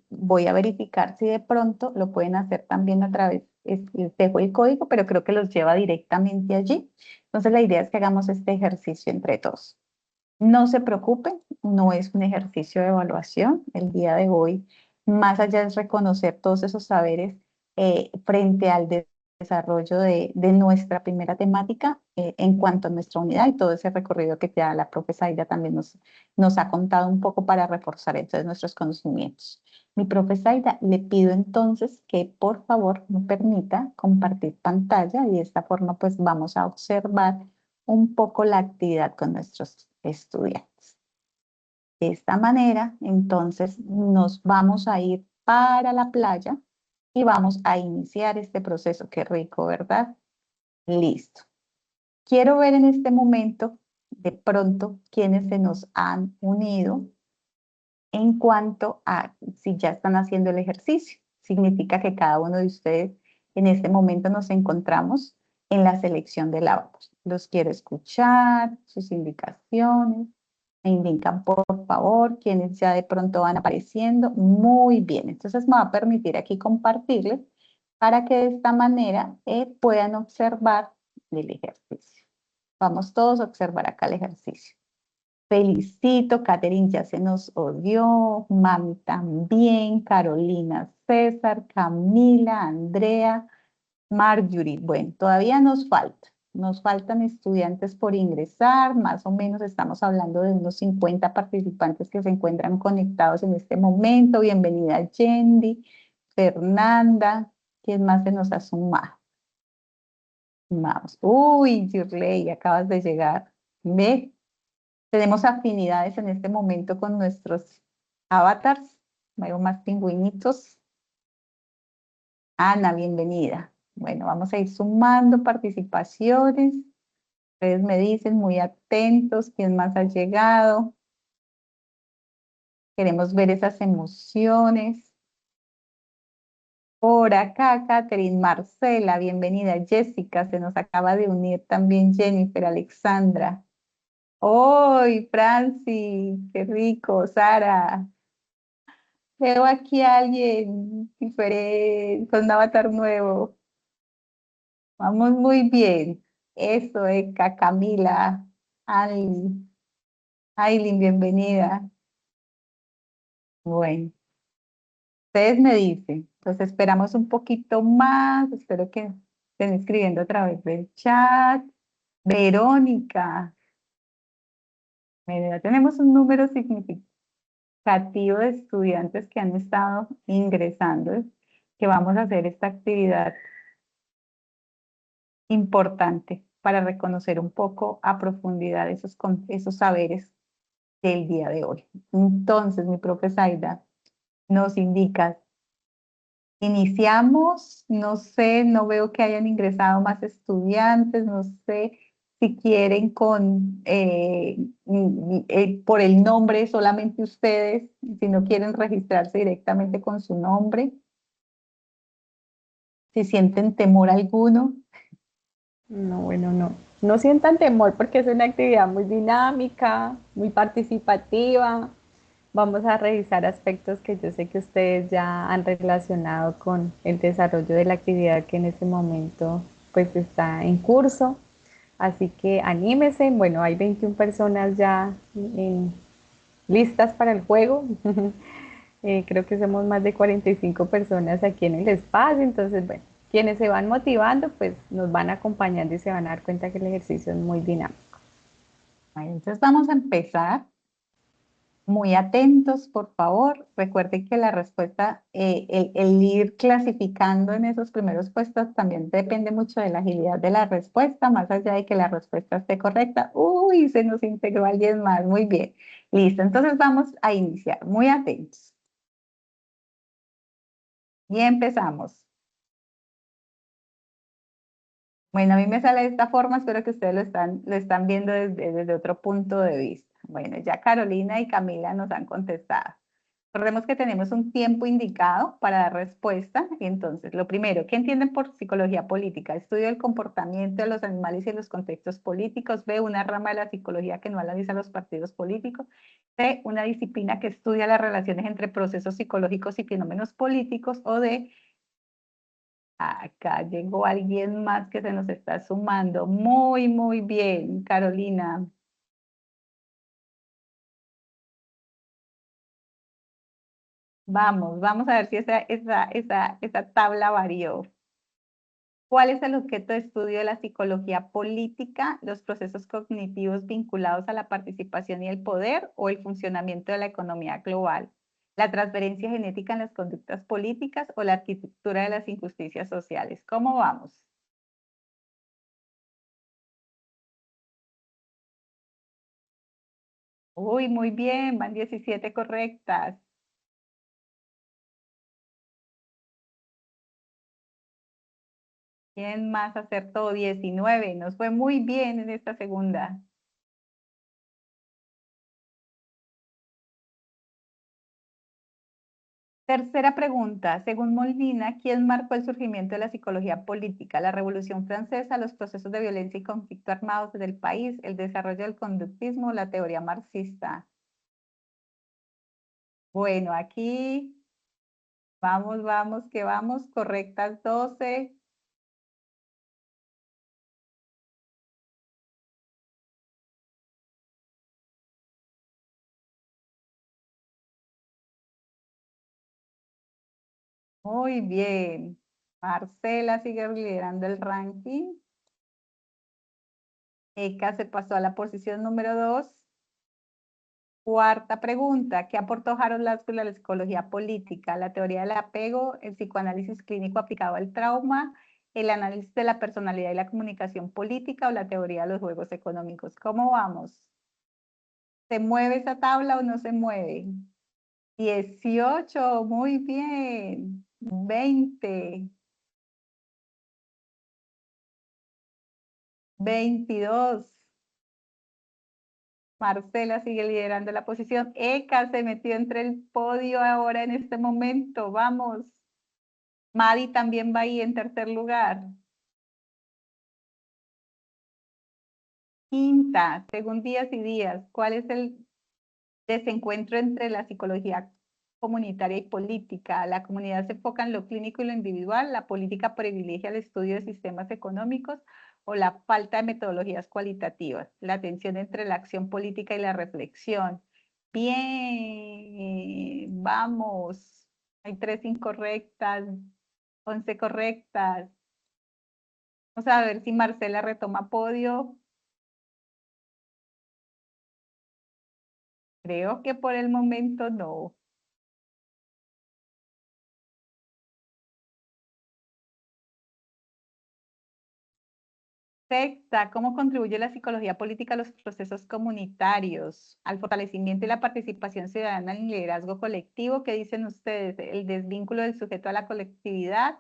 S2: Voy a verificar si de pronto lo pueden hacer también a través, les dejo el código, pero creo que los lleva directamente allí. Entonces la idea es que hagamos este ejercicio entre todos. No se preocupen, no es un ejercicio de evaluación. El día de hoy, más allá de reconocer todos esos saberes frente al desarrollo de nuestra primera temática en cuanto a nuestra unidad y todo ese recorrido que ya la profe Zaida también nos ha contado un poco para reforzar entonces nuestros conocimientos. Mi profe Zaida, le pido entonces que por favor me permita compartir pantalla y de esta forma pues vamos a observar un poco la actividad con nuestros estudiantes. De esta manera, entonces, nos vamos a ir para la playa y vamos a iniciar este proceso. Qué rico, ¿verdad? Listo. Quiero ver en este momento, de pronto, quiénes se nos han unido en cuanto a si ya están haciendo el ejercicio. Significa que cada uno de ustedes en este momento nos encontramos en la selección del avatar. Los quiero escuchar, sus indicaciones. Me indican por favor quienes ya de pronto van apareciendo. Muy bien, entonces me va a permitir aquí compartirles para que de esta manera puedan observar el ejercicio. Vamos todos a observar acá el ejercicio. Felicito, Catherine ya se nos odió, Mami también, Carolina, César, Camila, Andrea, Marjorie. Bueno, todavía nos faltan estudiantes por ingresar, más o menos estamos hablando de unos 50 participantes que se encuentran conectados en este momento. Bienvenida Yendi, Fernanda, ¿quién más se nos ha sumado? Vamos, uy, Yurley, acabas de llegar. ¿Ve? Tenemos afinidades en este momento con nuestros avatars. Veo más pingüinitos. Ana, bienvenida. Bueno, vamos a ir sumando participaciones. Ustedes me dicen muy atentos quién más ha llegado. Queremos ver esas emociones. Por acá, Catherine, Marcela, bienvenida. Jessica, se nos acaba de unir también Jennifer, Alexandra. ¡Hoy, Franci! ¡Qué rico! Sara. Veo aquí a alguien diferente, con un avatar nuevo. Vamos muy bien. Eso, Eka, Camila, Aileen, Aileen, bienvenida. Bueno, ustedes me dicen, entonces esperamos un poquito más, espero que estén escribiendo a través del chat. Verónica, bueno, ya tenemos un número significativo de estudiantes que han estado ingresando, que vamos a hacer esta actividad importante para reconocer un poco a profundidad esos saberes del día de hoy. Entonces, mi profe Zaida nos indica, iniciamos, no sé, no veo que hayan ingresado más estudiantes, no sé si quieren por el nombre solamente ustedes, si no quieren registrarse directamente con su nombre, si sienten temor alguno.
S1: No, bueno, no. No sientan temor porque es una actividad muy dinámica, muy participativa. Vamos a revisar aspectos que yo sé que ustedes ya han relacionado con el desarrollo de la actividad que en este momento pues está en curso. Así que anímese. Bueno, hay 21 personas ya listas para el juego. Creo que somos más de 45 personas aquí en el espacio. Entonces, bueno, quienes se van motivando, pues nos van acompañando y se van a dar cuenta que el ejercicio es muy dinámico.
S2: Bueno, entonces vamos a empezar. Muy atentos, por favor. Recuerden que la respuesta, el ir clasificando en esos primeros puestos también depende mucho de la agilidad de la respuesta, más allá de que la respuesta esté correcta. Uy, se nos integró alguien más. Muy bien. Listo. Entonces vamos a iniciar. Muy atentos. Y empezamos. Bueno, a mí me sale de esta forma, espero que ustedes lo están viendo desde otro punto de vista. Bueno, ya Carolina y Camila nos han contestado. Recordemos que tenemos un tiempo indicado para dar respuesta. Entonces, lo primero, ¿qué entienden por psicología política? Estudio del comportamiento de los animales y los contextos políticos. B, una rama de la psicología que no analiza los partidos políticos. C, una disciplina que estudia las relaciones entre procesos psicológicos y fenómenos políticos. O D, acá llegó alguien más que se nos está sumando. Muy, muy bien, Carolina. Vamos a ver si esa tabla varió. ¿Cuál es el objeto de estudio de la psicología política, los procesos cognitivos vinculados a la participación y el poder o el funcionamiento de la economía global? ¿La transferencia genética en las conductas políticas o la arquitectura de las injusticias sociales? ¿Cómo vamos? Uy, muy bien, van 17 correctas. ¿Quién más acertó? 19. Nos fue muy bien en esta segunda. Tercera pregunta. Según Molina, ¿quién marcó el surgimiento de la psicología política? ¿La Revolución Francesa, los procesos de violencia y conflicto armados del país, el desarrollo del conductismo, la teoría marxista? Bueno, aquí vamos, que vamos. Correctas 12. Muy bien. Marcela sigue liderando el ranking. Eka se pasó a la posición número 2. Cuarta pregunta, ¿qué aportó Harold Lansbury a la psicología política? La teoría del apego, el psicoanálisis clínico aplicado al trauma, el análisis de la personalidad y la comunicación política o la teoría de los juegos económicos. ¿Cómo vamos? ¿Se mueve esa tabla o no se mueve? 18, muy bien. 20, 22. Marcela sigue liderando la posición. Eka se metió entre el podio ahora en este momento. Vamos. Madi también va ahí en tercer lugar. Quinta, según Días y Días, ¿cuál es el desencuentro entre la psicología comunitaria y política? La comunidad se enfoca en lo clínico y lo individual, la política privilegia el estudio de sistemas económicos o la falta de metodologías cualitativas, la tensión entre la acción política y la reflexión. Bien, vamos. Hay 3 incorrectas, 11 correctas. Vamos a ver si Marcela retoma podio. Creo que por el momento no. Sexta, ¿cómo contribuye la psicología política a los procesos comunitarios, al fortalecimiento y la participación ciudadana en el liderazgo colectivo? ¿Qué dicen ustedes? El desvínculo del sujeto a la colectividad,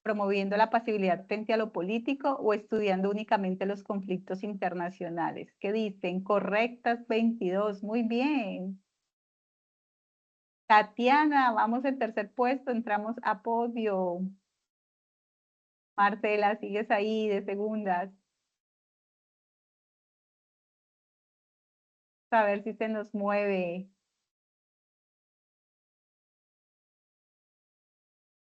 S2: promoviendo la pasividad frente a lo político o estudiando únicamente los conflictos internacionales. ¿Qué dicen? Correctas 22, muy bien. Tatiana, vamos en tercer puesto, entramos a podio. Marcela, sigues ahí de segundas. A ver si se nos mueve.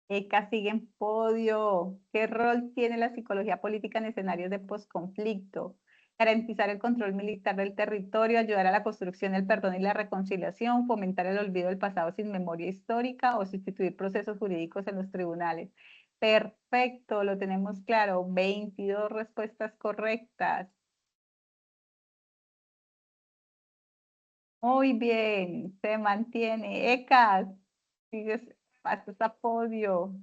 S2: Eka sigue en podio. ¿Qué rol tiene la psicología política en escenarios de posconflicto? garantizar el control militar del territorio, ayudar a la construcción, el perdón y la reconciliación, fomentar el olvido del pasado sin memoria histórica o sustituir procesos jurídicos en los tribunales. Perfecto, lo tenemos claro. 22 respuestas correctas. Muy bien, se mantiene. Ecas, sigues, pasas a podio.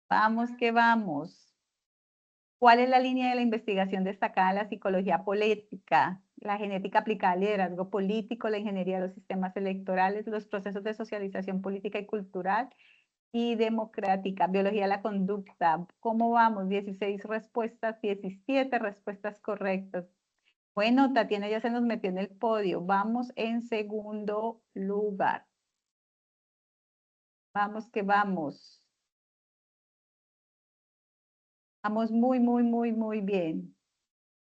S2: Vamos que vamos. ¿Cuál es la línea de la investigación destacada en la psicología política? La genética aplicada al liderazgo político, la ingeniería de los sistemas electorales, los procesos de socialización política y cultural y democrática, biología de la conducta. ¿Cómo vamos? 16 respuestas, 17 respuestas correctas. Bueno, Tatiana ya se nos metió en el podio. Vamos en segundo lugar. Vamos que vamos. Vamos muy, muy, muy, muy bien.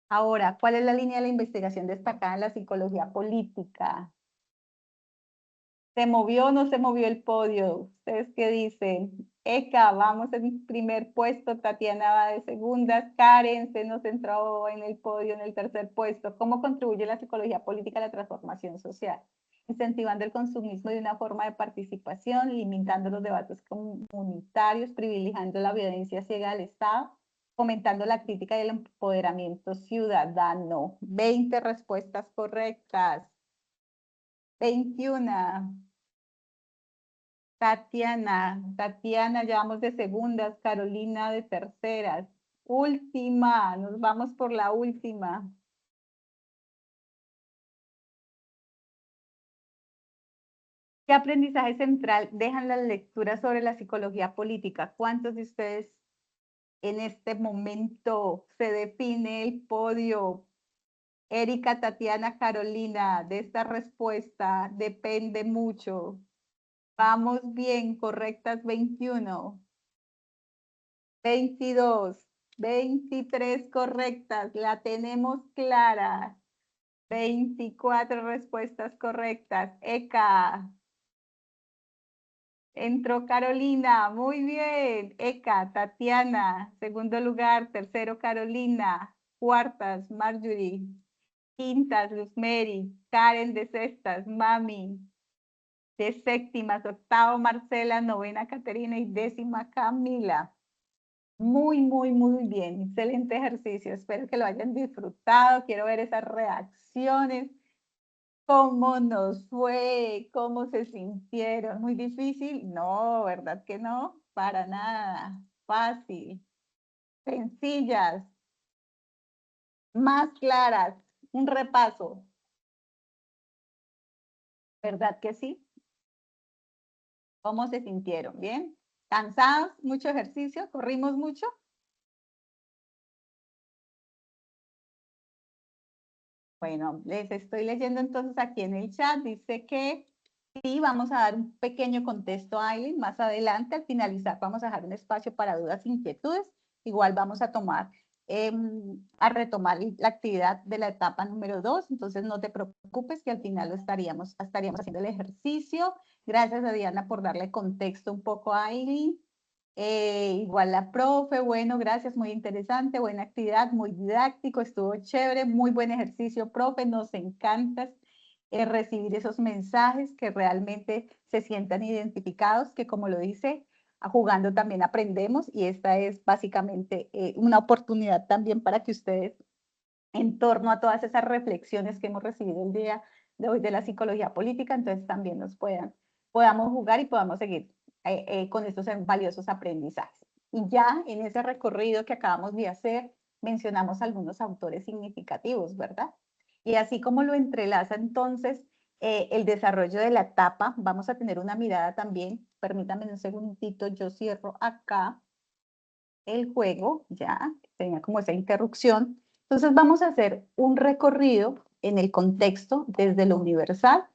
S2: Ahora, ¿cuál es la línea de la investigación destacada en la psicología política? ¿Se movió o no se movió el podio? ¿Ustedes qué dicen? Eka, vamos en primer puesto, Tatiana va de segundas, Karen se nos entró en el podio en el tercer puesto. ¿Cómo contribuye la psicología política a la transformación social? Incentivando el consumismo de una forma de participación, limitando los debates comunitarios, privilegiando la violencia ciega del Estado, fomentando la crítica y el empoderamiento ciudadano. 20 respuestas correctas. 21. Tatiana, llevamos de segundas, Carolina de terceras. Última, nos vamos por la última. ¿Qué aprendizaje central dejan las lecturas sobre la psicología política? ¿Cuántos de ustedes en este momento se define el podio? Erika, Tatiana, Carolina, de esta respuesta depende mucho. Vamos bien, correctas 21. 22, 23 correctas, la tenemos clara. 24 respuestas correctas. Eka. Entró Carolina, muy bien. Eka, Tatiana, segundo lugar. Tercero, Carolina. Cuartas, Marjorie. Quintas, Luzmeri. Karen de sextas, Mami. De séptimas, octavo, Marcela. Novena, Caterina. Y décima, Camila. Muy, muy, muy bien. Excelente ejercicio. Espero que lo hayan disfrutado. Quiero ver esas reacciones. ¿Cómo nos fue? ¿Cómo se sintieron? ¿Muy difícil? No, ¿verdad que no? Para nada. Fácil. Sencillas. Más claras. Un repaso. ¿Verdad que sí? ¿Cómo se sintieron? ¿Bien? ¿Cansados? ¿Mucho ejercicio? ¿Corrimos mucho? Bueno, les estoy leyendo entonces aquí en el chat. Dice que sí, vamos a dar un pequeño contexto a Aileen más adelante. Al finalizar vamos a dejar un espacio para dudas e inquietudes. Igual vamos a tomar, a retomar la actividad de la etapa número 2. Entonces no te preocupes que al final estaríamos haciendo el ejercicio. Gracias a Diana por darle contexto un poco a Aileen. Igual la profe, bueno, gracias, muy interesante, buena actividad, muy didáctico, estuvo chévere, muy buen ejercicio, profe, nos encanta recibir esos mensajes que realmente se sientan identificados, que como lo dice, jugando también aprendemos y esta es básicamente una oportunidad también para que ustedes, en torno a todas esas reflexiones que hemos recibido el día de hoy de la psicología política, entonces también podamos jugar y podamos seguir con estos valiosos aprendizajes. Y ya en ese recorrido que acabamos de hacer, mencionamos algunos autores significativos, ¿verdad? Y así como lo entrelaza entonces el desarrollo de la etapa, vamos a tener una mirada también, permítanme un segundito, yo cierro acá el juego, ya, tenía como esa interrupción. Entonces vamos a hacer un recorrido en el contexto desde lo universal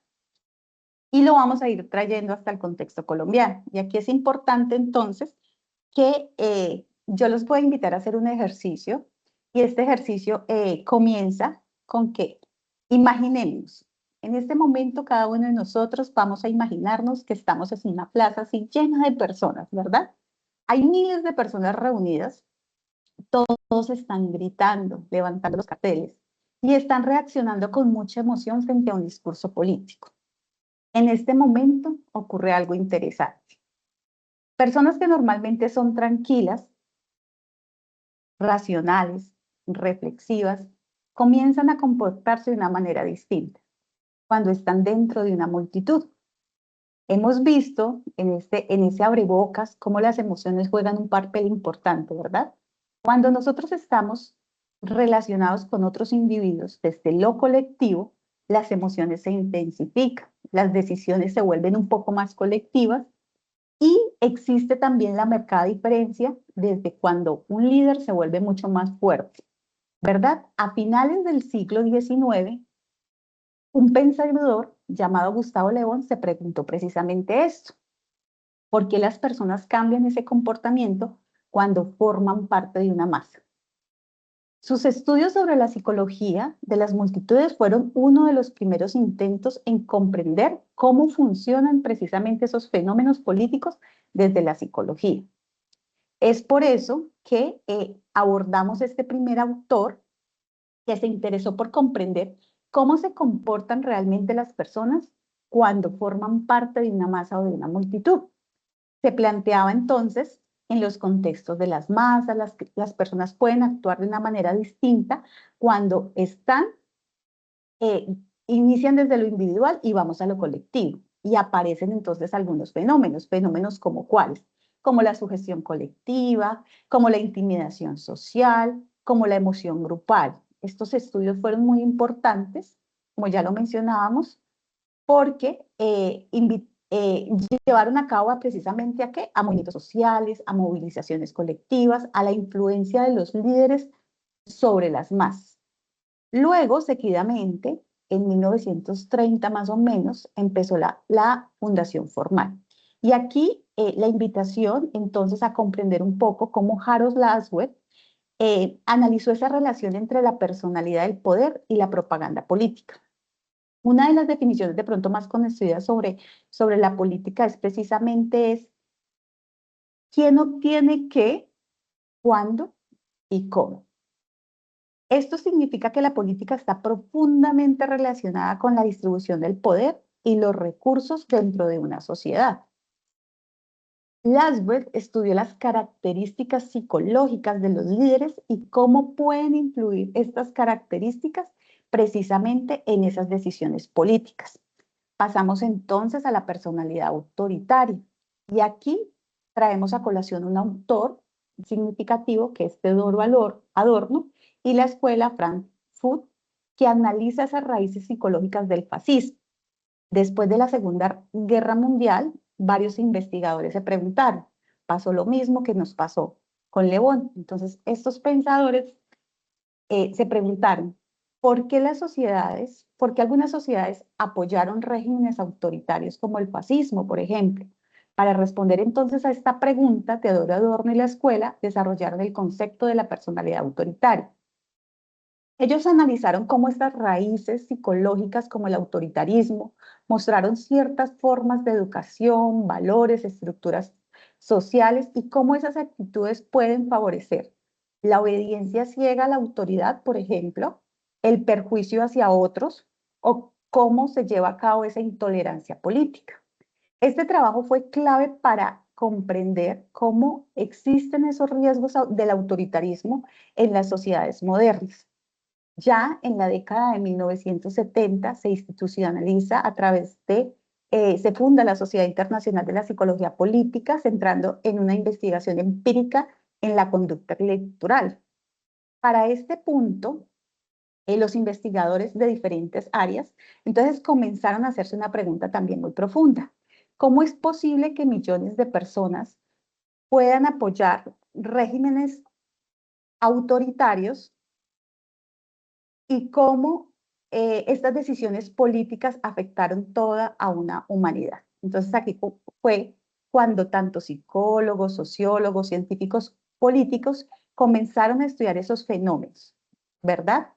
S2: y lo vamos a ir trayendo hasta el contexto colombiano. Y aquí es importante entonces que yo los voy a invitar a hacer un ejercicio y este ejercicio comienza con que imaginemos, en este momento cada uno de nosotros vamos a imaginarnos que estamos en una plaza así llena de personas, ¿verdad? Hay miles de personas reunidas, todos todos están gritando, levantando los carteles y están reaccionando con mucha emoción frente a un discurso político. En este momento ocurre algo interesante. Personas que normalmente son tranquilas, racionales, reflexivas, comienzan a comportarse de una manera distinta cuando están dentro de una multitud. Hemos visto en ese abrebocas cómo las emociones juegan un papel importante, ¿verdad? Cuando nosotros estamos relacionados con otros individuos desde lo colectivo, las emociones se intensifican, las decisiones se vuelven un poco más colectivas y existe también la marcada diferencia desde cuando un líder se vuelve mucho más fuerte, ¿verdad? A finales del siglo XIX, un pensador llamado Gustavo León se preguntó precisamente esto: ¿por qué las personas cambian ese comportamiento cuando forman parte de una masa? Sus estudios sobre la psicología de las multitudes fueron uno de los primeros intentos en comprender cómo funcionan precisamente esos fenómenos políticos desde la psicología. Es por eso que abordamos este primer autor que se interesó por comprender cómo se comportan realmente las personas cuando forman parte de una masa o de una multitud. Se planteaba entonces, en los contextos de las masas, las personas pueden actuar de una manera distinta cuando eh, inician desde lo individual y vamos a lo colectivo. Y aparecen entonces algunos fenómenos, fenómenos como cuáles, como la sugestión colectiva, como la intimidación social, como la emoción grupal. Estos estudios fueron muy importantes, como ya lo mencionábamos, porque llevaron a cabo precisamente a qué, a movimientos sociales, a movilizaciones colectivas, a la influencia de los líderes sobre las masas. Luego, seguidamente, en 1930 más o menos, empezó la fundación formal. Y aquí la invitación entonces a comprender un poco cómo Harold Laswell analizó esa relación entre la personalidad del poder y la propaganda política. Una de las definiciones de pronto más conocidas sobre la política es precisamente quién obtiene qué, cuándo y cómo. Esto significa que la política está profundamente relacionada con la distribución del poder y los recursos dentro de una sociedad. Lasberg estudió las características psicológicas de los líderes y cómo pueden influir estas características precisamente en esas decisiones políticas. Pasamos entonces a la personalidad autoritaria. Y aquí traemos a colación un autor significativo que es Teodoro Adorno y la escuela Frankfurt, que analiza esas raíces psicológicas del fascismo. Después de la Segunda Guerra Mundial, varios investigadores se preguntaron, ¿pasó lo mismo que nos pasó con León? Entonces, estos pensadores se preguntaron, por qué algunas sociedades apoyaron regímenes autoritarios como el fascismo, por ejemplo? Para responder entonces a esta pregunta, Teodoro Adorno y la escuela desarrollaron el concepto de la personalidad autoritaria. Ellos analizaron cómo estas raíces psicológicas como el autoritarismo mostraron ciertas formas de educación, valores, estructuras sociales y cómo esas actitudes pueden favorecer la obediencia ciega a la autoridad, por ejemplo, el perjuicio hacia otros o cómo se lleva a cabo esa intolerancia política. Este trabajo fue clave para comprender cómo existen esos riesgos del autoritarismo en las sociedades modernas. Ya en la década de 1970 se institucionaliza se funda la Sociedad Internacional de la Psicología Política, centrando en una investigación empírica en la conducta electoral. Para este punto, los investigadores de diferentes áreas, entonces comenzaron a hacerse una pregunta también muy profunda. ¿Cómo es posible que millones de personas puedan apoyar regímenes autoritarios y cómo estas decisiones políticas afectaron toda a una humanidad? Entonces aquí fue cuando tanto psicólogos, sociólogos, científicos políticos comenzaron a estudiar esos fenómenos, ¿verdad?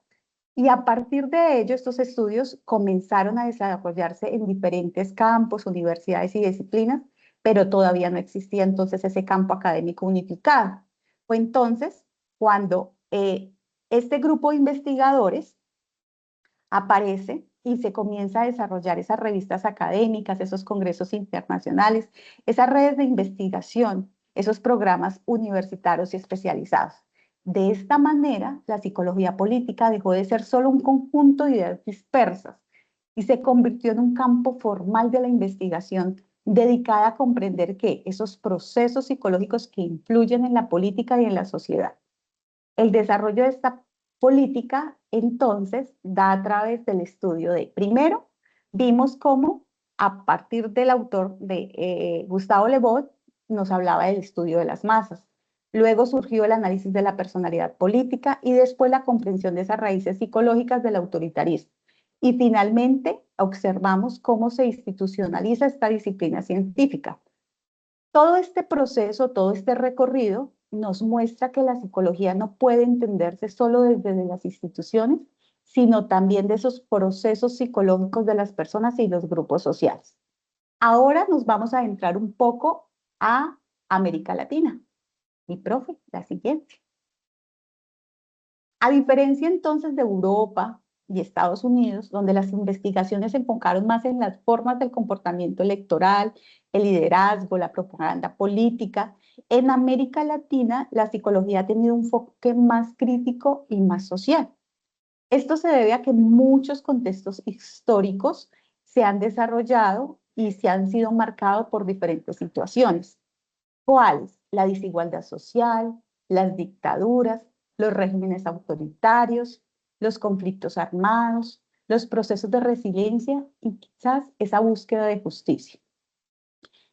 S2: Y a partir de ello, estos estudios comenzaron a desarrollarse en diferentes campos, universidades y disciplinas, pero todavía no existía entonces ese campo académico unificado. Fue entonces cuando este grupo de investigadores aparece y se comienza a desarrollar esas revistas académicas, esos congresos internacionales, esas redes de investigación, esos programas universitarios y especializados. De esta manera, la psicología política dejó de ser solo un conjunto de ideas dispersas y se convirtió en un campo formal de la investigación dedicada a comprender que esos procesos psicológicos que influyen en la política y en la sociedad. El desarrollo de esta política, entonces, da a través del estudio de, primero, vimos cómo a partir del autor de Gustavo Le Bon nos hablaba del estudio de las masas. Luego surgió el análisis de la personalidad política y después la comprensión de esas raíces psicológicas del autoritarismo. Y finalmente observamos cómo se institucionaliza esta disciplina científica. Todo este proceso, todo este recorrido nos muestra que la psicología no puede entenderse solo desde las instituciones, sino también de esos procesos psicológicos de las personas y los grupos sociales. Ahora nos vamos a adentrar un poco a América Latina. Mi profe, la siguiente. A diferencia entonces de Europa y Estados Unidos, donde las investigaciones se enfocaron más en las formas del comportamiento electoral, el liderazgo, la propaganda política, en América Latina la psicología ha tenido un enfoque más crítico y más social. Esto se debe a que muchos contextos históricos se han desarrollado y se han sido marcados por diferentes situaciones. ¿Cuáles? La desigualdad social, las dictaduras, los regímenes autoritarios, los conflictos armados, los procesos de resiliencia y quizás esa búsqueda de justicia.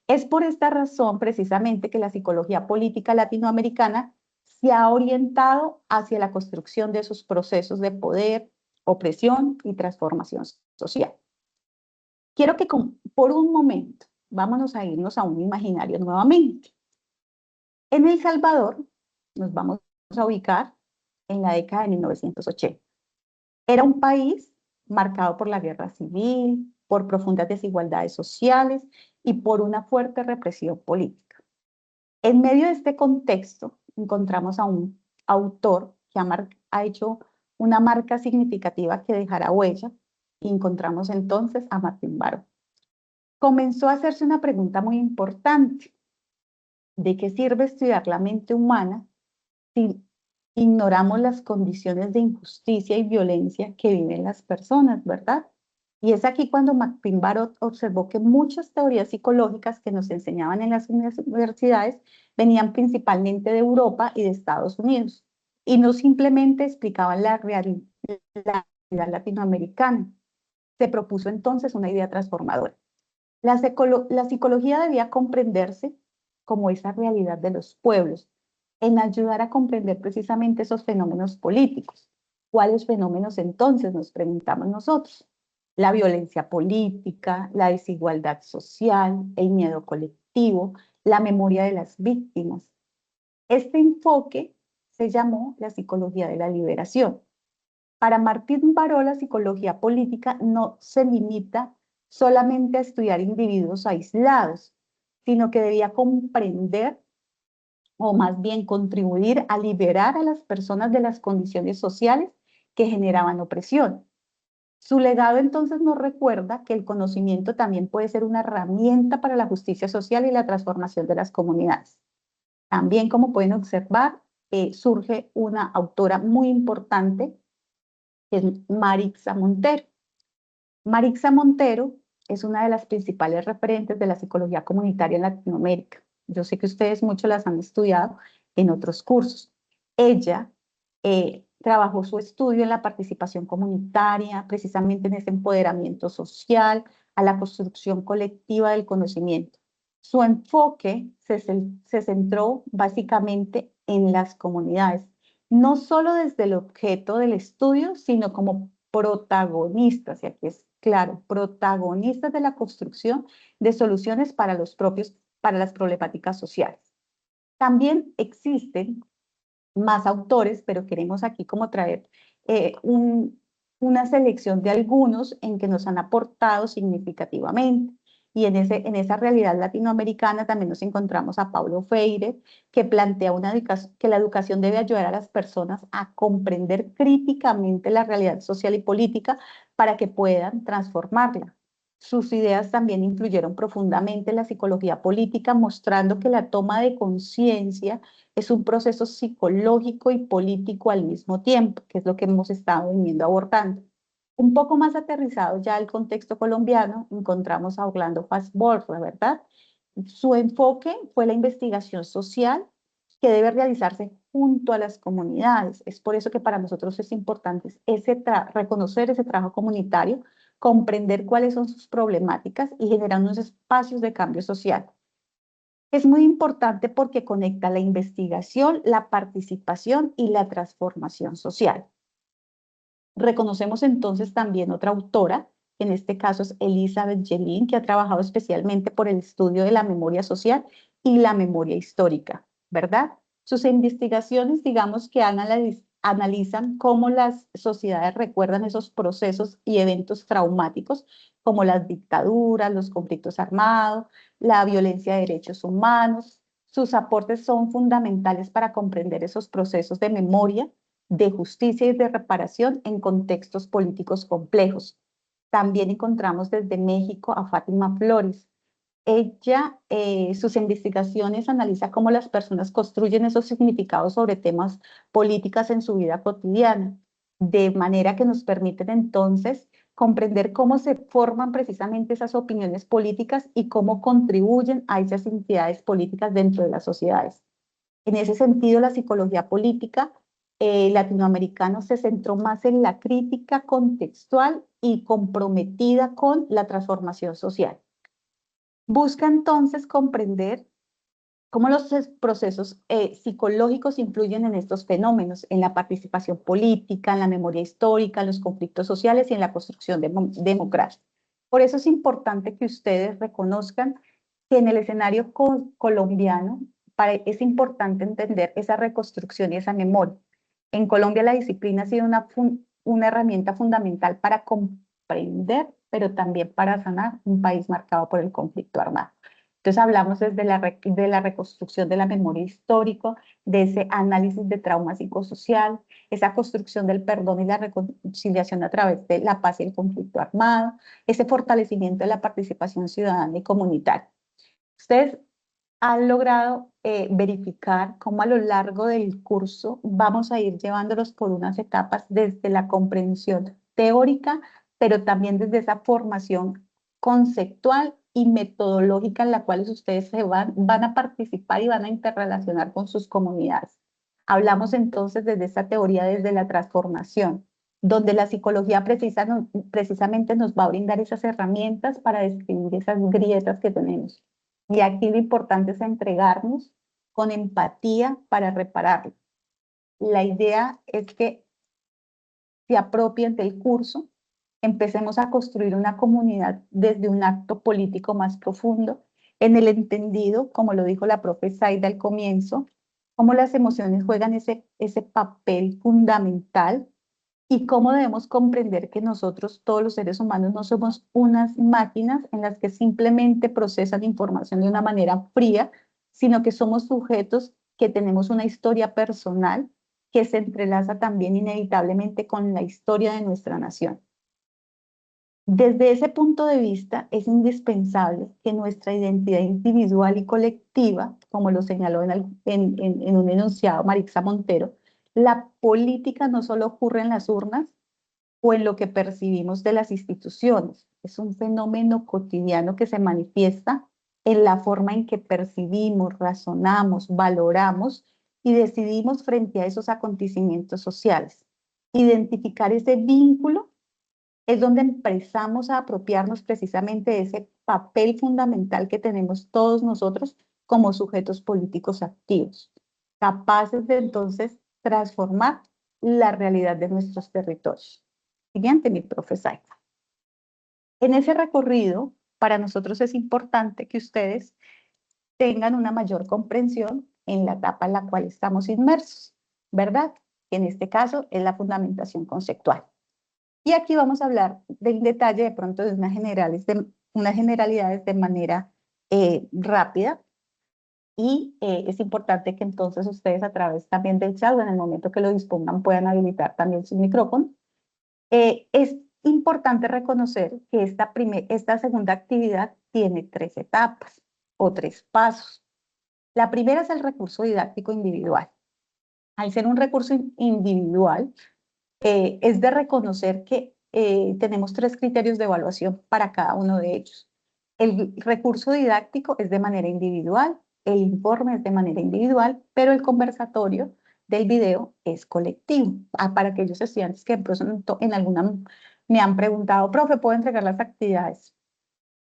S2: Es por esta razón precisamente que la psicología política latinoamericana se ha orientado hacia la construcción de esos procesos de poder, opresión y transformación social. Quiero que por un momento vámonos a irnos a un imaginario nuevamente. En El Salvador nos vamos a ubicar en la década de 1980. Era un país marcado por la guerra civil, por profundas desigualdades sociales y por una fuerte represión política. En medio de este contexto encontramos a un autor que ha hecho una marca significativa que dejará huella y encontramos entonces a Martín Baró. Comenzó a hacerse una pregunta muy importante. ¿De qué sirve estudiar la mente humana si ignoramos las condiciones de injusticia y violencia que viven las personas, verdad? Y es aquí cuando Martín Baró observó que muchas teorías psicológicas que nos enseñaban en las universidades venían principalmente de Europa y de Estados Unidos, y no simplemente explicaban la realidad latinoamericana. Se propuso entonces una idea transformadora. La psicología debía comprenderse como esa realidad de los pueblos, en ayudar a comprender precisamente esos fenómenos políticos. ¿Cuáles fenómenos entonces nos preguntamos nosotros? La violencia política, la desigualdad social, el miedo colectivo, la memoria de las víctimas. Este enfoque se llamó la psicología de la liberación. Para Martín Baró, la psicología política no se limita solamente a estudiar individuos aislados, sino que debía comprender o más bien contribuir a liberar a las personas de las condiciones sociales que generaban opresión. Su legado entonces nos recuerda que el conocimiento también puede ser una herramienta para la justicia social y la transformación de las comunidades. También, como pueden observar, surge una autora muy importante, que es Marixa Montero. Marixa Montero es una de las principales referentes de la psicología comunitaria en Latinoamérica. Yo sé que ustedes muchos las han estudiado en otros cursos. Ella trabajó su estudio en la participación comunitaria, precisamente en ese empoderamiento social, a la construcción colectiva del conocimiento. Su enfoque se centró básicamente en las comunidades, no solo desde el objeto del estudio, sino como protagonistas, y aquí es claro, protagonistas de la construcción de soluciones para para las problemáticas sociales. También existen más autores, pero queremos aquí como traer una selección de algunos en que nos han aportado significativamente. Y en esa realidad latinoamericana también nos encontramos a Paulo Freire, que plantea que la educación debe ayudar a las personas a comprender críticamente la realidad social y política para que puedan transformarla. Sus ideas también influyeron profundamente en la psicología política, mostrando que la toma de conciencia es un proceso psicológico y político al mismo tiempo, que es lo que hemos estado viniendo abordando. Un poco más aterrizado ya al contexto colombiano, encontramos a Orlando Fassborn, ¿verdad? Su enfoque fue la investigación social que debe realizarse junto a las comunidades. Es por eso que para nosotros es importante reconocer ese trabajo comunitario, comprender cuáles son sus problemáticas y generar unos espacios de cambio social. Es muy importante porque conecta la investigación, la participación y la transformación social. Reconocemos entonces también otra autora, que en este caso es Elizabeth Jelin, que ha trabajado especialmente por el estudio de la memoria social y la memoria histórica, ¿verdad? Sus investigaciones, digamos que analizan cómo las sociedades recuerdan esos procesos y eventos traumáticos, como las dictaduras, los conflictos armados, la violencia de derechos humanos. Sus aportes son fundamentales para comprender esos procesos de memoria, de justicia y de reparación en contextos políticos complejos. También encontramos desde México a Fátima Flores. Ella, sus investigaciones analiza cómo las personas construyen esos significados sobre temas políticas en su vida cotidiana, de manera que nos permiten entonces comprender cómo se forman precisamente esas opiniones políticas y cómo contribuyen a esas entidades políticas dentro de las sociedades. En ese sentido, la psicología política latinoamericana se centró más en la crítica contextual y comprometida con la transformación social. Busca entonces comprender cómo los procesos psicológicos influyen en estos fenómenos, en la participación política, en la memoria histórica, en los conflictos sociales y en la construcción democrática. Por eso es importante que ustedes reconozcan que en el escenario colombiano es importante entender esa reconstrucción y esa memoria. En Colombia la disciplina ha sido una herramienta fundamental para comprender, pero también para sanar un país marcado por el conflicto armado. Entonces hablamos desde de la reconstrucción de la memoria histórica, de ese análisis de trauma psicosocial, esa construcción del perdón y la reconciliación a través de la paz y el conflicto armado, ese fortalecimiento de la participación ciudadana y comunitaria. Ustedes han logrado verificar cómo a lo largo del curso vamos a ir llevándolos por unas etapas desde la comprensión teórica, pero también desde esa formación conceptual y metodológica en la cual ustedes van a participar y van a interrelacionar con sus comunidades. Hablamos entonces desde esa teoría, desde la transformación, donde la psicología precisamente nos va a brindar esas herramientas para describir esas grietas que tenemos. Y aquí lo importante es entregarnos con empatía para repararlo. La idea es que se apropien del curso, empecemos a construir una comunidad desde un acto político más profundo, en el entendido, como lo dijo la profe Zaida al comienzo, cómo las emociones juegan ese papel fundamental y cómo debemos comprender que nosotros, todos los seres humanos, no somos unas máquinas en las que simplemente procesan información de una manera fría, sino que somos sujetos que tenemos una historia personal que se entrelaza también inevitablemente con la historia de nuestra nación. Desde ese punto de vista, es indispensable que nuestra identidad individual y colectiva, como lo señaló en un enunciado Marixa Montero, la política no solo ocurre en las urnas o en lo que percibimos de las instituciones, es un fenómeno cotidiano que se manifiesta en la forma en que percibimos, razonamos, valoramos y decidimos frente a esos acontecimientos sociales. Identificar ese vínculo es donde empezamos a apropiarnos precisamente de ese papel fundamental que tenemos todos nosotros como sujetos políticos activos, capaces de entonces transformar la realidad de nuestros territorios. Siguiente, mi profe Zaida. En ese recorrido, para nosotros es importante que ustedes tengan una mayor comprensión en la etapa en la cual estamos inmersos, ¿verdad? Que en este caso es la fundamentación conceptual. Y aquí vamos a hablar del detalle de pronto de unas generales unas generalidades de manera rápida. Y es importante que entonces ustedes a través también del chat, o en el momento que lo dispongan, puedan habilitar también su micrófono. Es importante reconocer que esta segunda actividad tiene 3 etapas o 3 pasos. La primera es el recurso didáctico individual. Al ser un recurso individual, es de reconocer que tenemos 3 criterios de evaluación para cada uno de ellos. El recurso didáctico es de manera individual, el informe es de manera individual, pero el conversatorio del video es colectivo. Para aquellos estudiantes que en alguna me han preguntado, profe, ¿puedo entregar las actividades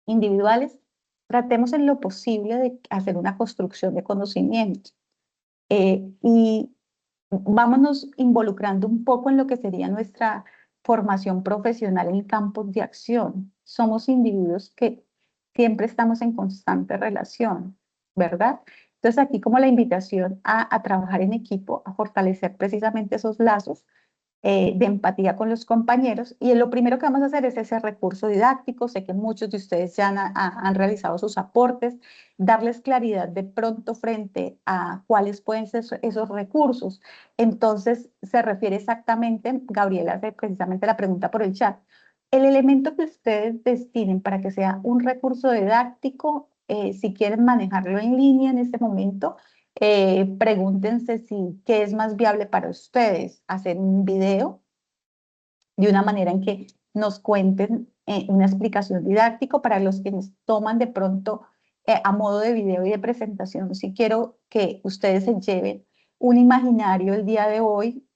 S2: individuales? Tratemos en lo posible de hacer una construcción de conocimiento. Y vámonos involucrando un poco en lo que sería nuestra formación profesional en campos de acción. Somos individuos que siempre estamos en constante relación, ¿verdad? Entonces aquí como la invitación a trabajar en equipo, a fortalecer precisamente esos lazos de empatía con los compañeros. Y lo primero que vamos a hacer es ese recurso didáctico. Sé que muchos de ustedes ya han realizado sus aportes, darles claridad de pronto frente a cuáles pueden ser esos recursos. Entonces, se refiere exactamente, Gabriela hace precisamente la pregunta por el chat, el elemento que ustedes destinen para que sea un recurso didáctico, si quieren manejarlo en línea en este momento, pregúntense si qué es más viable para ustedes, hacer un video de una manera en que nos cuenten una explicación didáctica para los que nos toman de pronto a modo de video y de presentación. Si quiero que ustedes se lleven un imaginario el día de hoy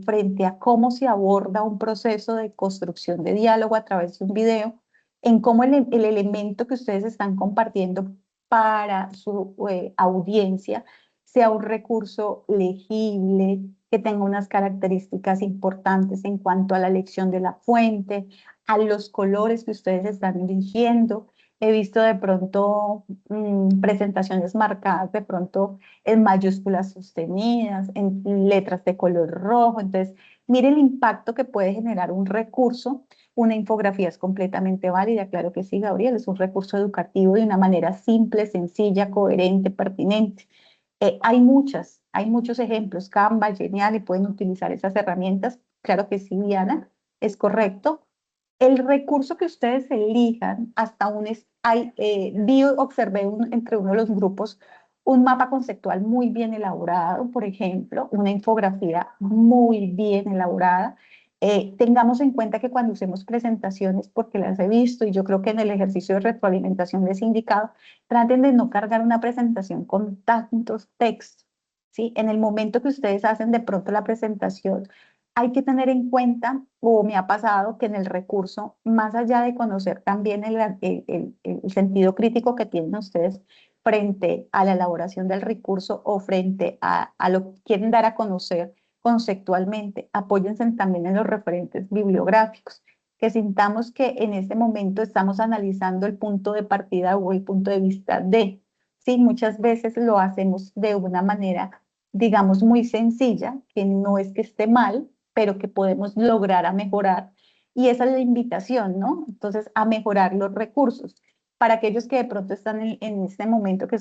S2: frente a cómo se aborda un proceso de construcción de diálogo a través de un video, en cómo el elemento que ustedes están compartiendo para su audiencia sea un recurso legible, que tenga unas características importantes en cuanto a la elección de la fuente, a los colores que ustedes están eligiendo. He visto de pronto presentaciones marcadas de pronto en mayúsculas sostenidas, en letras de color rojo. Entonces, mire el impacto que puede generar un recurso. Una infografía es completamente válida, claro que sí, Gabriel, es un recurso educativo de una manera simple, sencilla, coherente, pertinente. Hay muchos ejemplos, Canva, Genial, y pueden utilizar esas herramientas. Claro que sí, Diana, es correcto. El recurso que ustedes elijan, hasta observé entre uno de los grupos un mapa conceptual muy bien elaborado, por ejemplo, una infografía muy bien elaborada. Tengamos en cuenta que cuando usemos presentaciones, porque las he visto y yo creo que en el ejercicio de retroalimentación les he indicado, traten de no cargar una presentación con tantos textos, ¿sí? En el momento que ustedes hacen de pronto la presentación, hay que tener en cuenta, o me ha pasado, que en el recurso, más allá de conocer también el sentido crítico que tienen ustedes frente a la elaboración del recurso o frente a lo que quieren dar a conocer conceptualmente, apóyense también en los referentes bibliográficos, que sintamos que en este momento estamos analizando el punto de partida o el punto de vista de, sí, muchas veces lo hacemos de una manera, digamos, muy sencilla, que no es que esté mal, pero que podemos lograr a mejorar. Y esa es la invitación, ¿no? Entonces, a mejorar los recursos. Para aquellos que de pronto están en este momento que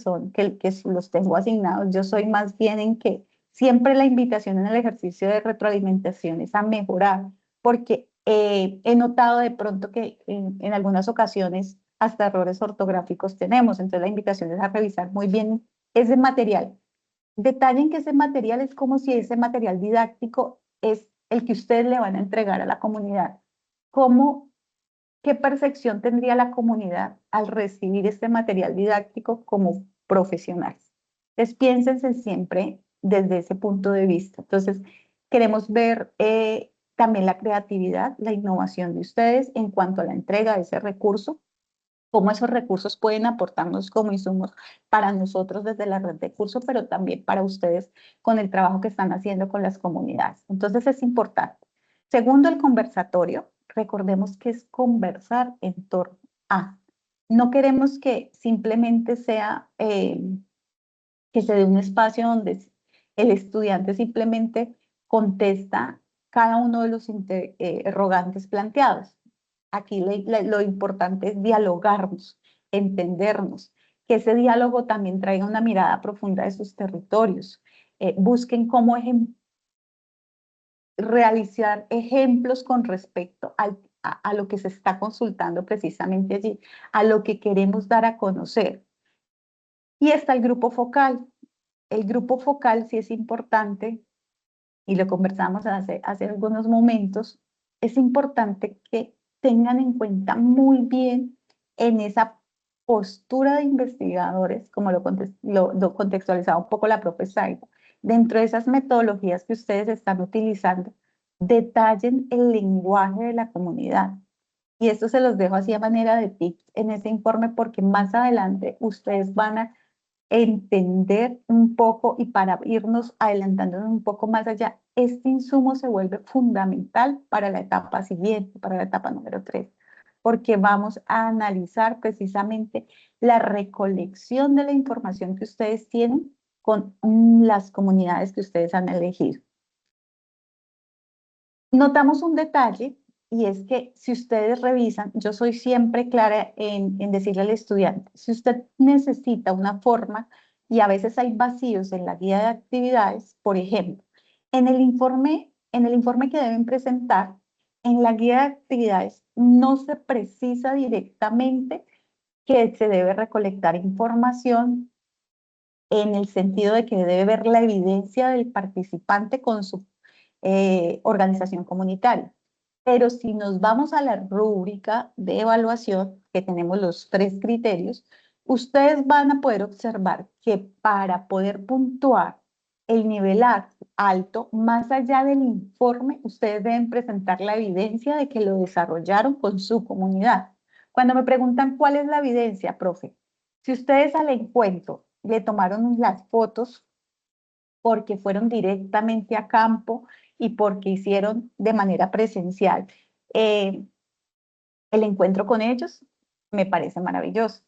S2: los tengo asignados, yo soy más bien en que siempre la invitación en el ejercicio de retroalimentación es a mejorar, porque he notado de pronto que en algunas ocasiones hasta errores ortográficos tenemos, entonces la invitación es a revisar muy bien ese material. Detallen que ese material es como si ese material didáctico es el que ustedes le van a entregar a la comunidad. ¿Cómo, qué percepción tendría la comunidad al recibir este material didáctico como profesionales? Entonces, piénsense siempre desde ese punto de vista. Entonces, queremos ver también la creatividad, la innovación de ustedes en cuanto a la entrega de ese recurso, cómo esos recursos pueden aportarnos como insumos para nosotros desde la red de curso, pero también para ustedes con el trabajo que están haciendo con las comunidades. Entonces es importante. Segundo, el conversatorio. Recordemos que es conversar en torno a. No queremos que simplemente sea que se dé un espacio donde el estudiante simplemente contesta cada uno de los interrogantes planteados. Aquí lo importante es dialogarnos, entendernos, que ese diálogo también traiga una mirada profunda de sus territorios. Busquen cómo realizar ejemplos con respecto a lo que se está consultando precisamente allí, a lo que queremos dar a conocer. Y está el grupo focal. El grupo focal sí es importante, y lo conversamos hace algunos momentos, es importante que tengan en cuenta muy bien en esa postura de investigadores, como lo contextualizaba un poco la profe Zaiba, dentro de esas metodologías que ustedes están utilizando, detallen el lenguaje de la comunidad. Y esto se los dejo así a manera de tips en ese informe porque más adelante ustedes van a entender un poco y para irnos adelantándonos un poco más allá, este insumo se vuelve fundamental para la etapa siguiente, para la etapa número 3, porque vamos a analizar precisamente la recolección de la información que ustedes tienen con las comunidades que ustedes han elegido. Notamos un detalle y es que si ustedes revisan, yo soy siempre clara en decirle al estudiante, si usted necesita una forma y a veces hay vacíos en la guía de actividades, por ejemplo, en el informe que deben presentar, en la guía de actividades no se precisa directamente que se debe recolectar información en el sentido de que debe ver la evidencia del participante con su organización comunitaria. Pero si nos vamos a la rúbrica de evaluación, que tenemos los 3 criterios, ustedes van a poder observar que para poder puntuar el nivel alto, más allá del informe, ustedes deben presentar la evidencia de que lo desarrollaron con su comunidad. Cuando me preguntan cuál es la evidencia, profe, si ustedes al encuentro le tomaron las fotos porque fueron directamente a campo y porque hicieron de manera presencial eh, el encuentro con ellos, me parece maravilloso.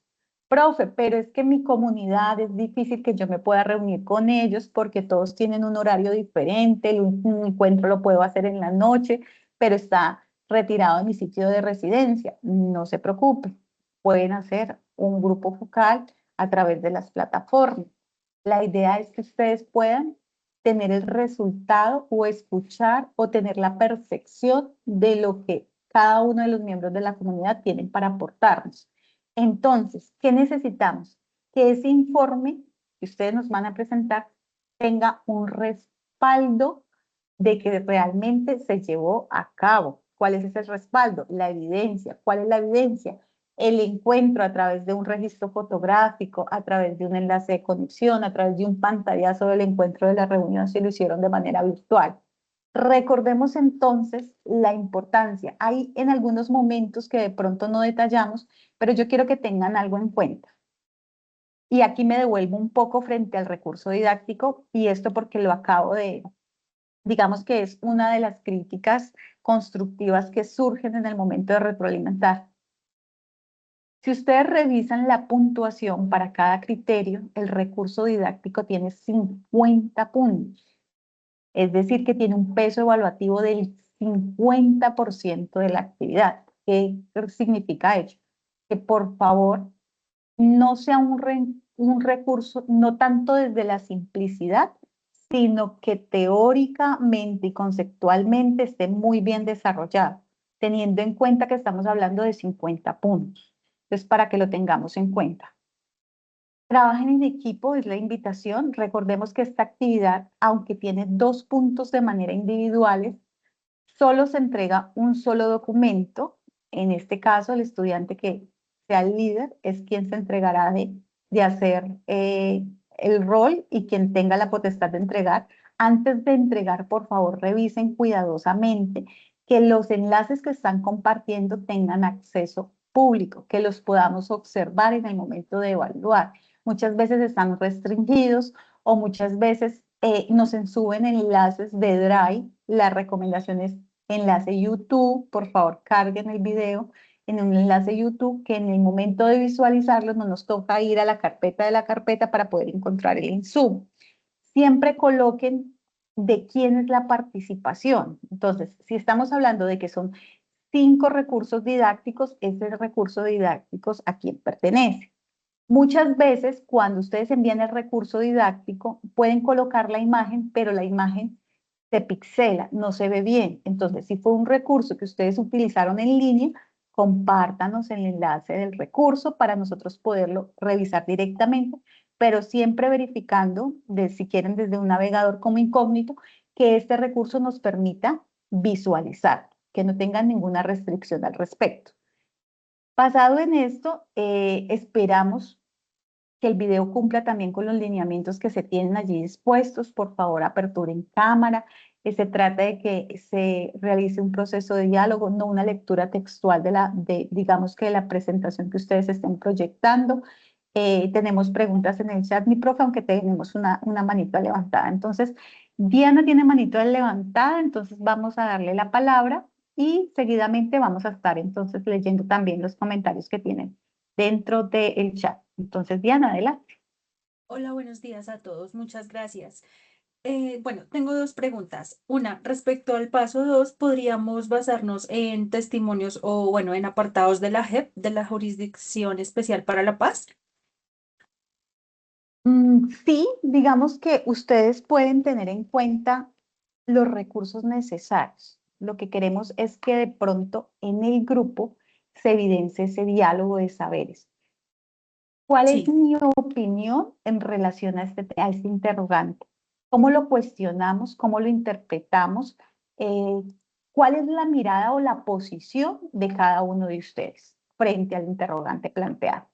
S2: Profe, pero es que en mi comunidad es difícil que yo me pueda reunir con ellos porque todos tienen un horario diferente, un encuentro lo puedo hacer en la noche, pero está retirado de mi sitio de residencia. No se preocupe, pueden hacer un grupo focal a través de las plataformas. La idea es que ustedes puedan tener el resultado o escuchar o tener la percepción de lo que cada uno de los miembros de la comunidad tienen para aportarnos. Entonces, ¿qué necesitamos? Que ese informe que ustedes nos van a presentar tenga un respaldo de que realmente se llevó a cabo. ¿Cuál es ese respaldo? La evidencia. ¿Cuál es la evidencia? El encuentro a través de un registro fotográfico, a través de un enlace de conexión, a través de un pantallazo del encuentro de la reunión, si lo hicieron de manera virtual. Recordemos entonces la importancia. Hay en algunos momentos que de pronto no detallamos, pero yo quiero que tengan algo en cuenta. Y aquí me devuelvo un poco frente al recurso didáctico, y esto porque lo acabo de, digamos que es una de las críticas constructivas que surgen en el momento de retroalimentar. Si ustedes revisan la puntuación para cada criterio, el recurso didáctico tiene 50 puntos. Es decir, que tiene un peso evaluativo del 50% de la actividad. ¿Qué significa ello? Que por favor no sea un recurso, no tanto desde la simplicidad, sino que teóricamente y conceptualmente esté muy bien desarrollado, teniendo en cuenta que estamos hablando de 50 puntos. Entonces, para que lo tengamos en cuenta. Trabajen en equipo es la invitación. Recordemos que esta actividad, aunque tiene 2 puntos de manera individuales, solo se entrega un solo documento. En este caso, el estudiante que sea el líder es quien se encargará de hacer el rol y quien tenga la potestad de entregar. Antes de entregar, por favor, revisen cuidadosamente que los enlaces que están compartiendo tengan acceso público, que los podamos observar en el momento de evaluar. Muchas veces están restringidos o muchas veces nos suben enlaces de Drive. La recomendación es enlace YouTube, por favor carguen el video en un enlace YouTube que en el momento de visualizarlo no nos toca ir a la carpeta de la carpeta para poder encontrar el insumo. Siempre coloquen de quién es la participación. Entonces, si estamos hablando de que son 5 recursos didácticos, ese recurso didáctico a quién pertenece. Muchas veces cuando ustedes envían el recurso didáctico pueden colocar la imagen, pero la imagen se pixela, no se ve bien. Entonces, si fue un recurso que ustedes utilizaron en línea, compártanos el enlace del recurso para nosotros poderlo revisar directamente, pero siempre verificando, si quieren desde un navegador como incógnito, que este recurso nos permita visualizar, que no tengan ninguna restricción al respecto. Basado en esto, esperamos que el video cumpla también con los lineamientos que se tienen allí dispuestos. Por favor, apertura en cámara. Se trata de que se realice un proceso de diálogo, no una lectura textual digamos que de la presentación que ustedes estén proyectando. Tenemos preguntas en el chat, mi profe, aunque tenemos una manito levantada. Entonces, Diana tiene manito levantada, entonces vamos a darle la palabra y seguidamente vamos a estar entonces leyendo también los comentarios que tienen dentro del chat. Entonces, Diana, adelante.
S3: Hola, buenos días a todos. Muchas gracias. Bueno, tengo dos preguntas. Una, respecto al paso 2, ¿podríamos basarnos en testimonios o, bueno, en apartados de la JEP, de la Jurisdicción Especial para la Paz?
S2: Sí, digamos que ustedes pueden tener en cuenta los recursos necesarios. Lo que queremos es que de pronto en el grupo se evidencie ese diálogo de saberes. ¿Cuál es
S3: Sí.
S2: mi opinión en relación a este interrogante? ¿Cómo lo cuestionamos? ¿Cómo lo interpretamos? Eh, ¿Cuál es la mirada o la posición de cada uno de ustedes frente al interrogante planteado?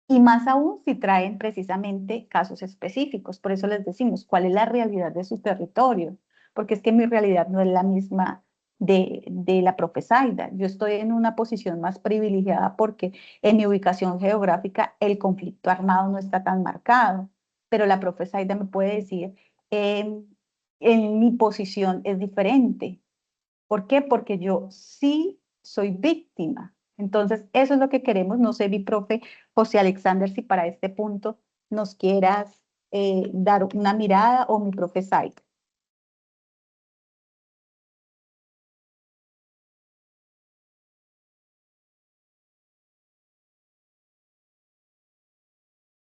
S2: Y más aún si traen precisamente casos específicos. Por eso les decimos, ¿cuál es la realidad de su territorio? Porque es que mi realidad no es la misma de la profe Zaida. Yo estoy en una posición más privilegiada porque en mi ubicación geográfica el conflicto armado no está tan marcado. Pero la profe Zaida me puede decir, en mi posición es diferente. ¿Por qué? Porque yo sí soy víctima. Entonces, eso es lo que queremos. No sé, mi profe José Alexander, si para este punto nos quieras dar una mirada o mi profe Said.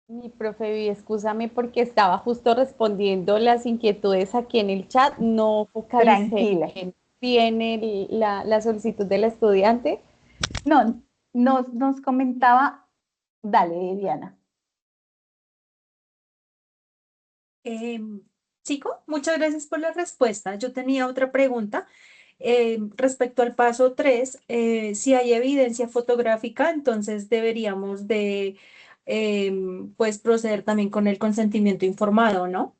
S1: Mi profe Vi, excúsame porque estaba justo respondiendo las inquietudes aquí en el chat, no focalicé
S2: Tranquila.
S1: bien la solicitud del estudiante.
S2: No, nos comentaba, dale, Diana.
S3: Chico, muchas gracias por la respuesta. Yo tenía otra pregunta. Respecto al paso 3, si hay evidencia fotográfica, entonces deberíamos de pues proceder también con el consentimiento informado, ¿no?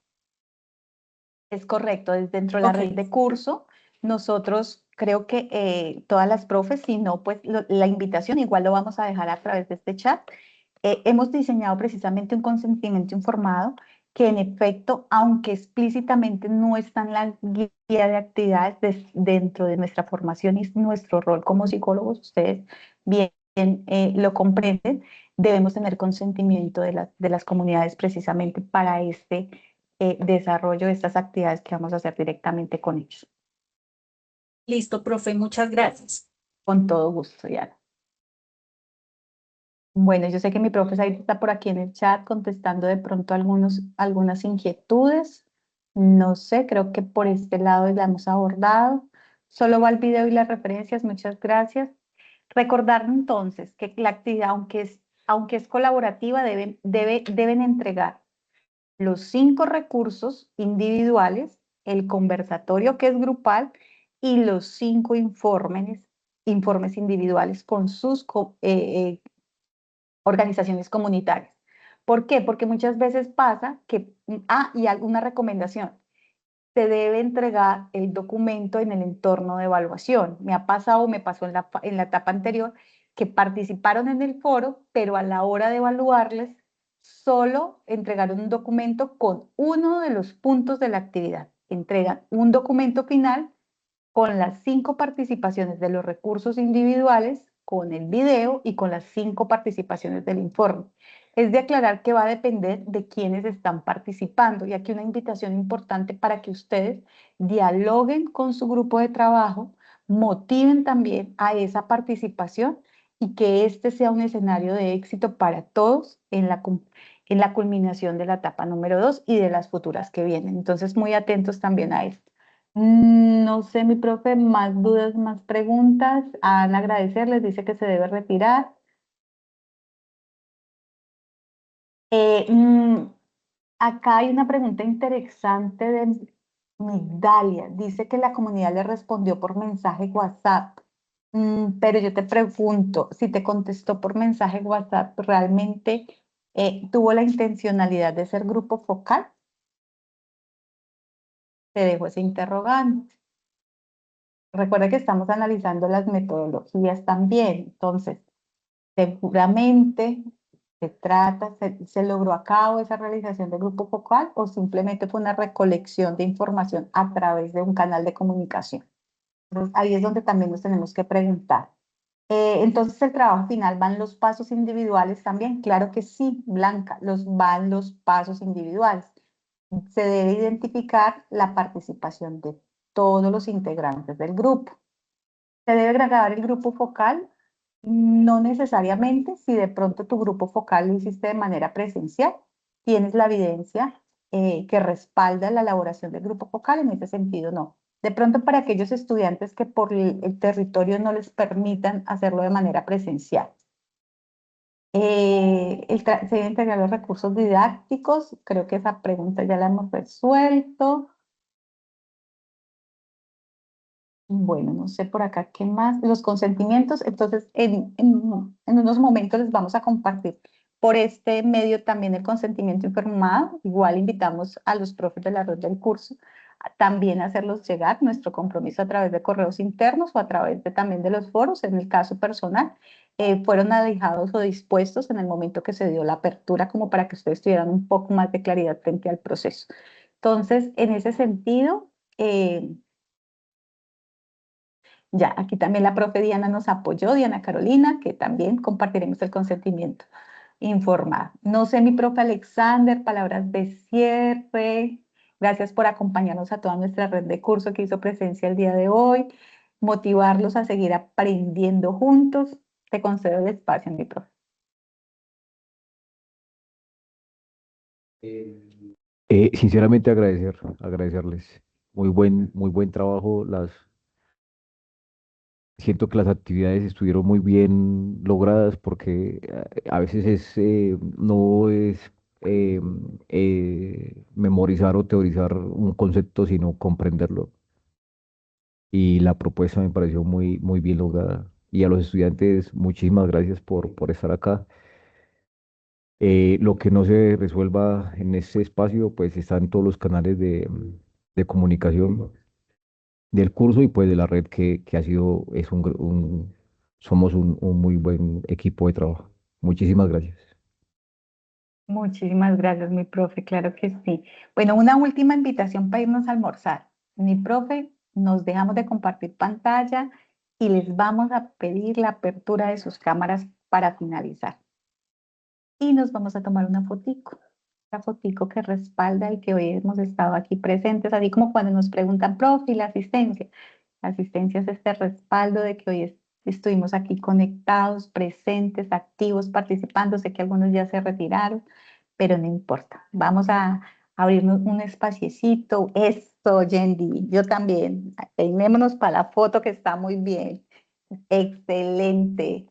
S2: Es correcto, es dentro de la
S3: Ok,
S2: red de curso. Nosotros creo que todas las profes, si no, pues la invitación igual lo vamos a dejar a través de este chat. Hemos diseñado precisamente un consentimiento informado que en efecto, aunque explícitamente no está en la guía de actividades dentro de nuestra formación y nuestro rol como psicólogos, ustedes bien lo comprenden, debemos tener consentimiento de las comunidades precisamente para este desarrollo de estas actividades que vamos a hacer directamente con ellos.
S3: listo, profe, muchas gracias.
S2: Con todo gusto, Diana. Bueno, yo sé que mi profesor ahí está por aquí en el chat contestando de pronto algunas inquietudes. No sé, creo que por este lado la hemos abordado. Solo va el video y las referencias. Muchas gracias. Recordar entonces que la actividad, aunque es colaborativa, deben entregar los 5 recursos individuales, el conversatorio que es grupal y los 5 informes individuales con sus organizaciones comunitarias. ¿Por qué? Porque muchas veces pasa que, y alguna recomendación, se debe entregar el documento en el entorno de evaluación. Me ha pasado, me pasó en la etapa anterior, que participaron en el foro, pero a la hora de evaluarles, solo entregaron un documento con uno de los puntos de la actividad. Entregan un documento final con las 5 participaciones de los recursos individuales, con el video y con las 5 participaciones del informe. Es de aclarar que va a depender de quiénes están participando. Y aquí una invitación importante para que ustedes dialoguen con su grupo de trabajo motiven también a esa participación y que este sea un escenario de éxito para todos en la culminación de la etapa número 2 y de las futuras que vienen. Entonces, muy atentos también a esto. No sé, mi profe, más dudas, más preguntas. Ana, agradecerles, dice que se debe retirar. Eh, mm, Acá hay una pregunta interesante de Migdalia. Dice que la comunidad le respondió por mensaje WhatsApp. Pero yo te pregunto, si te contestó por mensaje WhatsApp, ¿realmente tuvo la intencionalidad de ser grupo focal? Te dejo ese interrogante. Recuerda que estamos analizando las metodologías también. Entonces, seguramente se logró a cabo esa realización de grupo focal o simplemente fue una recolección de información a través de un canal de comunicación. Entonces, ahí es donde también nos tenemos que preguntar. Entonces, el trabajo final, ¿van los pasos individuales también? Claro que sí, Blanca, van los pasos individuales. Se debe identificar la participación de todos los integrantes del grupo. ¿Se debe grabar el grupo focal? No necesariamente. Si de pronto tu grupo focal lo hiciste de manera presencial, tienes la evidencia que respalda la elaboración del grupo focal, en ese sentido no. De pronto para aquellos estudiantes que por el territorio no les permitan hacerlo de manera presencial. Se deben integrar los recursos didácticos, creo que esa pregunta ya la hemos resuelto. Bueno, no sé por acá qué más. Los consentimientos, entonces en unos momentos les vamos a compartir por este medio también el consentimiento informado. Igual invitamos a los profes de la red del curso a también hacerlos llegar nuestro compromiso a través de correos internos o a través también de los foros. En el caso personal, fueron alejados o dispuestos en el momento que se dio la apertura como para que ustedes tuvieran un poco más de claridad frente al proceso. Entonces, en ese sentido, ya, aquí también la profe Diana nos apoyó, Diana Carolina, que también compartiremos el consentimiento informado. No sé, mi profe Alexander, palabras de cierre. Gracias por acompañarnos a toda nuestra red de curso que hizo presencia el día de hoy. Motivarlos a seguir aprendiendo juntos. Te concedo el espacio, mi profe.
S4: Sinceramente agradecerles. Muy buen trabajo. Siento que las actividades estuvieron muy bien logradas porque a veces no es eh, memorizar o teorizar un concepto, sino comprenderlo. Y la propuesta me pareció muy bien lograda. Y a los estudiantes, muchísimas gracias por estar acá. Lo que no se resuelva en este espacio, pues está en todos los canales de comunicación del curso y pues de la red que ha sido, somos un muy buen equipo de trabajo. Muchísimas gracias.
S2: Muchísimas gracias, mi profe, claro que sí. Bueno, una última invitación para irnos a almorzar. Mi profe, nos dejamos de compartir pantalla y les vamos a pedir la apertura de sus cámaras para finalizar. Y nos vamos a tomar una fotico que respalda y que hoy hemos estado aquí presentes, así como cuando nos preguntan, profe, ¿y la asistencia? La asistencia es este respaldo de que hoy estuvimos aquí conectados, presentes, activos, participando. Sé que algunos ya se retiraron, pero no importa. Vamos a abrirnos un espaciecito. Esto, Yendi, yo también. Peinémonos para la foto que está muy bien. Excelente.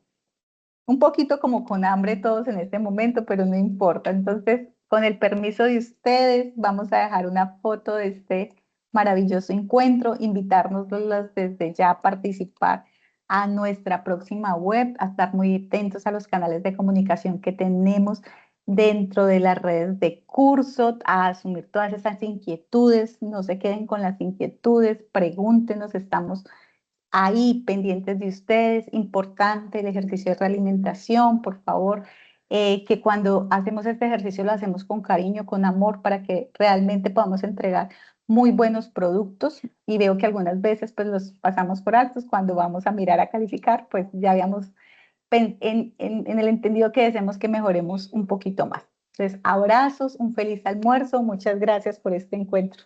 S2: Un poquito como con hambre todos en este momento, pero no importa. Entonces, con el permiso de ustedes, vamos a dejar una foto de este maravilloso encuentro, invitarnos desde ya a participar a nuestra próxima web, a estar muy atentos a los canales de comunicación que tenemos dentro de las redes de curso, a asumir todas esas inquietudes, no se queden con las inquietudes, pregúntenos, estamos ahí pendientes de ustedes. Importante el ejercicio de realimentación, por favor, que cuando hacemos este ejercicio lo hacemos con cariño, con amor, para que realmente podamos entregar muy buenos productos. Y veo que algunas veces pues los pasamos por altos cuando vamos a mirar a calificar, pues ya habíamos en el entendido que deseamos que mejoremos un poquito más. Entonces, abrazos, un feliz almuerzo, muchas gracias por este encuentro.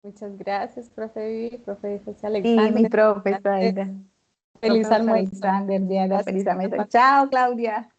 S1: Muchas gracias, profe Vivi, profe José
S2: Y
S1: Alexander.
S2: mi profe,
S1: Feliz
S2: Profe
S1: almuerzo.
S2: Alexander, Diana, feliz
S1: Gracias.
S2: almuerzo. Chao, Claudia.